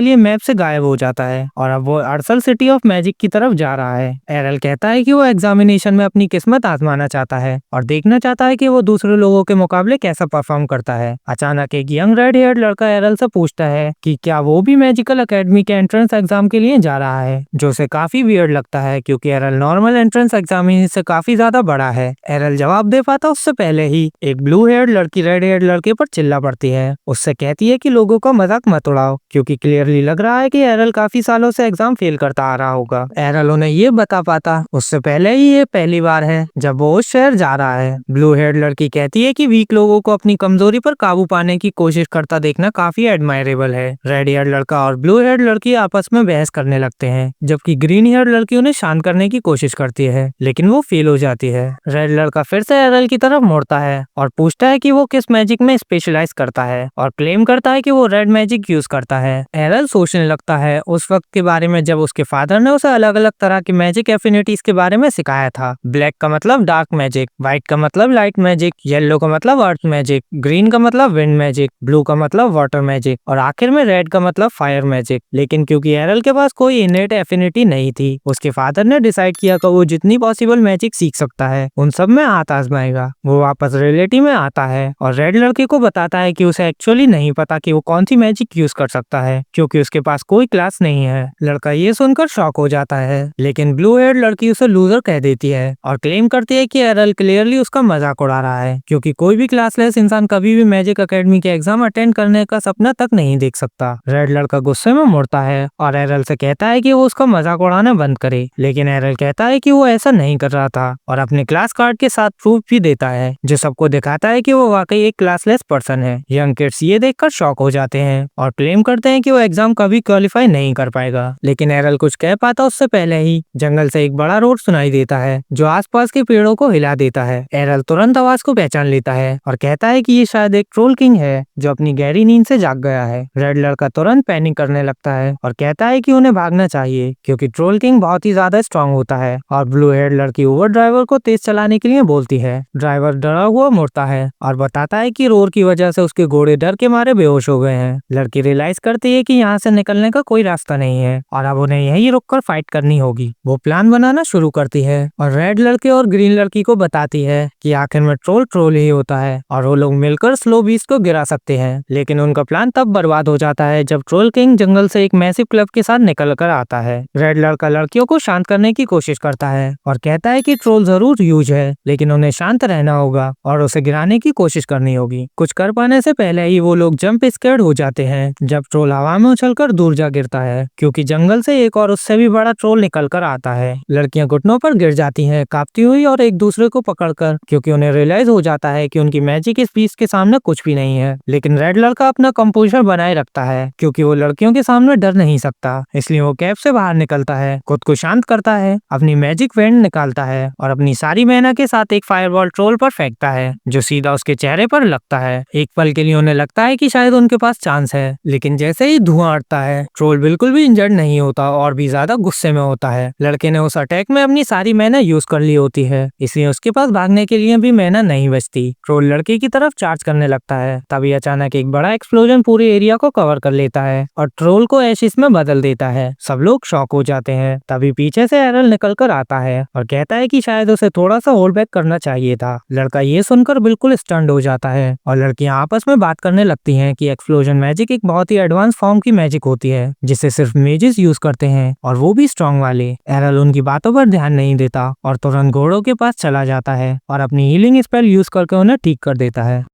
लिए मैप से गायब हो जाता है और अब वो अर्सल सिटी ऑफ मैजिक की तरफ जा रहा है। एरल कहता है कि वो एग्जामिनेशन में अपनी किस्मत आजमाना चाहता है और देखना चाहता है कि वो दूसरे लोगों के मुकाबले कैसा परफॉर्म करता है। अचानक एक यंग रेड हेयर्ड लड़का एरल से पूछता है कि क्या वो भी मैजिकल एकेडमी के एंट्रेंस एग्जाम के लिए जा रहा है, जो उसे काफी वियर्ड लगता है क्योंकि एरल नॉर्मल एंट्रेंस एग्जामिनेशन से काफी ज्यादा बड़ा है। एरल जवाब दे पाता उससे पहले ही एक ब्लू हेयर्ड लड़की रेड हेयर्ड लड़के पर चिल्ला पड़ती है। उससे कहती है कि लोगों का मजाक मत उड़ाओ, क्योंकि क्लियरली लग रहा है कि एरल काफी सालों से एग्जाम फेल करता आ रहा होगा। एरल उन्हें ये बता पाता उससे पहले ही ये पहली बार है जब वो उस शहर जा रहा है। ब्लू हेयर्ड लड़की कहती है कि वीक लोगों को अपनी कमजोरी पर काबू पाने की कोशिश करता देखना काफी एडमायरेबल है। रेड हेयर्ड लड़का और ब्लू हेयर्ड लड़की आपस में बहस करने लगते हैं, जबकि ग्रीन हेयर्ड लड़की उन्हें शांत करने की कोशिश करती है, लेकिन वो फेल हो जाती है। रेड लड़का फिर से एरल की तरफ मुड़ता है और पूछता है कि वो किस मैजिक में स्पेशलाइज करता है और क्लेम करता है कि वो रेड मैजिक यूज करता है। एरल सोचने लगता है उस वक्त के बारे में जब उसके फादर ने उसे अलग अलग तरह की मैजिक एफिनिटीज के बारे में सिखाया था। ब्लैक का मतलब डार्क मैजिक, व्हाइट का मतलब लाइट मैजिक, येलो का मतलब अर्थ मैजिक, ग्रीन का मतलब विंड मैजिक, ब्लू का मतलब वाटर मैजिक और आखिर में रेड का मतलब फायर मैजिक। लेकिन क्योंकि एरल के पास कोई इनेट एफिनिटी नहीं थी, उसके फादर ने डिसाइड किया कि वो जितनी पॉसिबल मैजिक सीख सकता है उन सब में हाथ आजमाएगा। वो वापस रियलिटी में आता है और रेड लड़के को बताता है कि उसे एक्चुअली नहीं पता कि वो कौन सी मैजिक यूज कर सकता है, क्योंकि उसके पास कोई क्लास नहीं है। लड़का ये सुनकर शॉक हो जाता है, लेकिन ब्लू हेयर लड़की उसे लूजर कह देती है और क्लेम करती है कि एरल क्लियरली उसका मजाक उड़ा रहा है, क्योंकि कोई भी क्लासलेस इंसान कभी भी मैजिक एकेडमी के एग्जाम अटेंड करने का सपना तक नहीं देख सकता। रेड लड़का गुस्से में मुड़ता है और एरल से कहता है कि वो उसका मजाक उड़ाना बंद करे, लेकिन एरल कहता है कि वो ऐसा नहीं कर रहा था और अपने क्लास कार्ड के साथ प्रूफ भी देता है, जो सबको दिखाता है कि वो वाकई एक क्लासलेस पर्सन है। यंग किड्स ये देखकर शॉक हो जाते हैं और क्लेम करते हैं कि वो एग्जाम कभी क्वालिफाई नहीं कर पाएगा, लेकिन एरल कुछ कह पाता उससे पहले ही जंगल से एक बड़ा रोड सुनाई देता है जो आसपास के पेड़ों को हिला देता है। एरल तुरंत आवाज को पहचान लेता है और कहता है कि ये शायद एक ट्रोल किंग है जो अपनी गहरी नींद से जाग गया है। रेड लड़का तुरंत पैनिक करने लगता है और कहता है कि उन्हें भागना चाहिए क्योंकि ट्रोल किंग बहुत ही ज्यादा स्ट्रांग होता है, और ब्लू हेयर लड़की ओवर ड्राइवर को तेज चलाने के लिए बोलती है। ड्राइवर डरा हुआ मुड़ता है और बताता है कि रोर की वजह से उसके घोड़े डर के मारे बेहोश हो गए हैं। लड़की रियलाइज करती है कि यहाँ से निकलने का कोई रास्ता नहीं है और अब उन्हें यहीं रुककर फाइट करनी होगी। वो प्लान बनाना शुरू करती है और रेड लड़के और ग्रीन लड़की को बताती है कि आखिर में ट्रोल ही होता है और वो लोग मिलकर स्लो बीस्ट को गिरा सकते हैं। लेकिन उनका प्लान तब बर्बाद हो जाता है जब ट्रोल किंग जंगल से एक मैसिव क्लब के साथ निकल कर आता है। रेड लड़का लड़कियों को शांत करने की कोशिश करता है और कहता है कि ट्रोल्स जरूर यूज है, लेकिन उन्हें शांत रहना होगा और उसे गिराने की कोशिश करनी होगी। कुछ कर पाने से पहले ही वो लोग जंप स्केर्ड हो जाते हैं जब ट्रोल हवा में उछलकर दूर जा गिरता है, क्योंकि जंगल से एक और उससे भी बड़ा ट्रोल निकल कर आता है। लड़कियां घुटनों पर गिर जाती हैं कांपती हुई और एक दूसरे को पकड़कर, क्योंकि उन्हें रियलाइज हो जाता है कि उनकी मैजिक इस बीस्ट के सामने कुछ भी नहीं है। लेकिन रेड लड़का अपना कंपोजर बनाए रखता है, क्योंकि वो लड़कियों के सामने डर नहीं सकता। इसलिए वो कैब से बाहर निकलता है, खुद को शांत करता है, अपनी मैजिक वेंड निकालता है और अपनी सारी मेहनत के साथ एक फायरबॉल ट्रोल पर फेंकता है, जो सीधा उसके चेहरे पर लगता है। एक पल के लिए उन्हें लगता है कि शायद उनके पास चांस है, लेकिन जैसे ही धुआं उठता है, ट्रोल बिल्कुल भी इंजर्ड नहीं होता और भी ज्यादा गुस्से में होता है। लड़के ने उस अटैक में अपनी सारी मेहनत यूज कर ली होती है, इसलिए उसके पास भागने के लिए भी मेहनत नहीं बचती। ट्रोल लड़के की तरफ चार्ज करने लगता है, तभी अचानक एक बड़ा एक्सप्लोजन पूरे एरिया को कवर कर लेता है और ट्रोल को एशिस में बदल देता है। सब लोग शॉक हो जाते हैं। तभी पीछे से एरल निकल कर आता है और कहता है कि शायद उसे थोड़ा सा होल्ड बैक करना चाहिए था। लड़का ये सुनकर बिल्कुल स्टन्ड हो जाता है और लड़कियां आपस में बात करने लगती हैं कि एक्सप्लोजन मैजिक एक बहुत ही एडवांस फॉर्म की मैजिक होती है, जिसे सिर्फ मेजेस यूज करते हैं और वो भी स्ट्रॉन्ग वाले। एरल उनकी बातों पर ध्यान नहीं देता और तुरंत घोड़ों के पास चला जाता है और अपनी हीलिंग स्पेल यूज करके उन्हें ठीक कर देता है।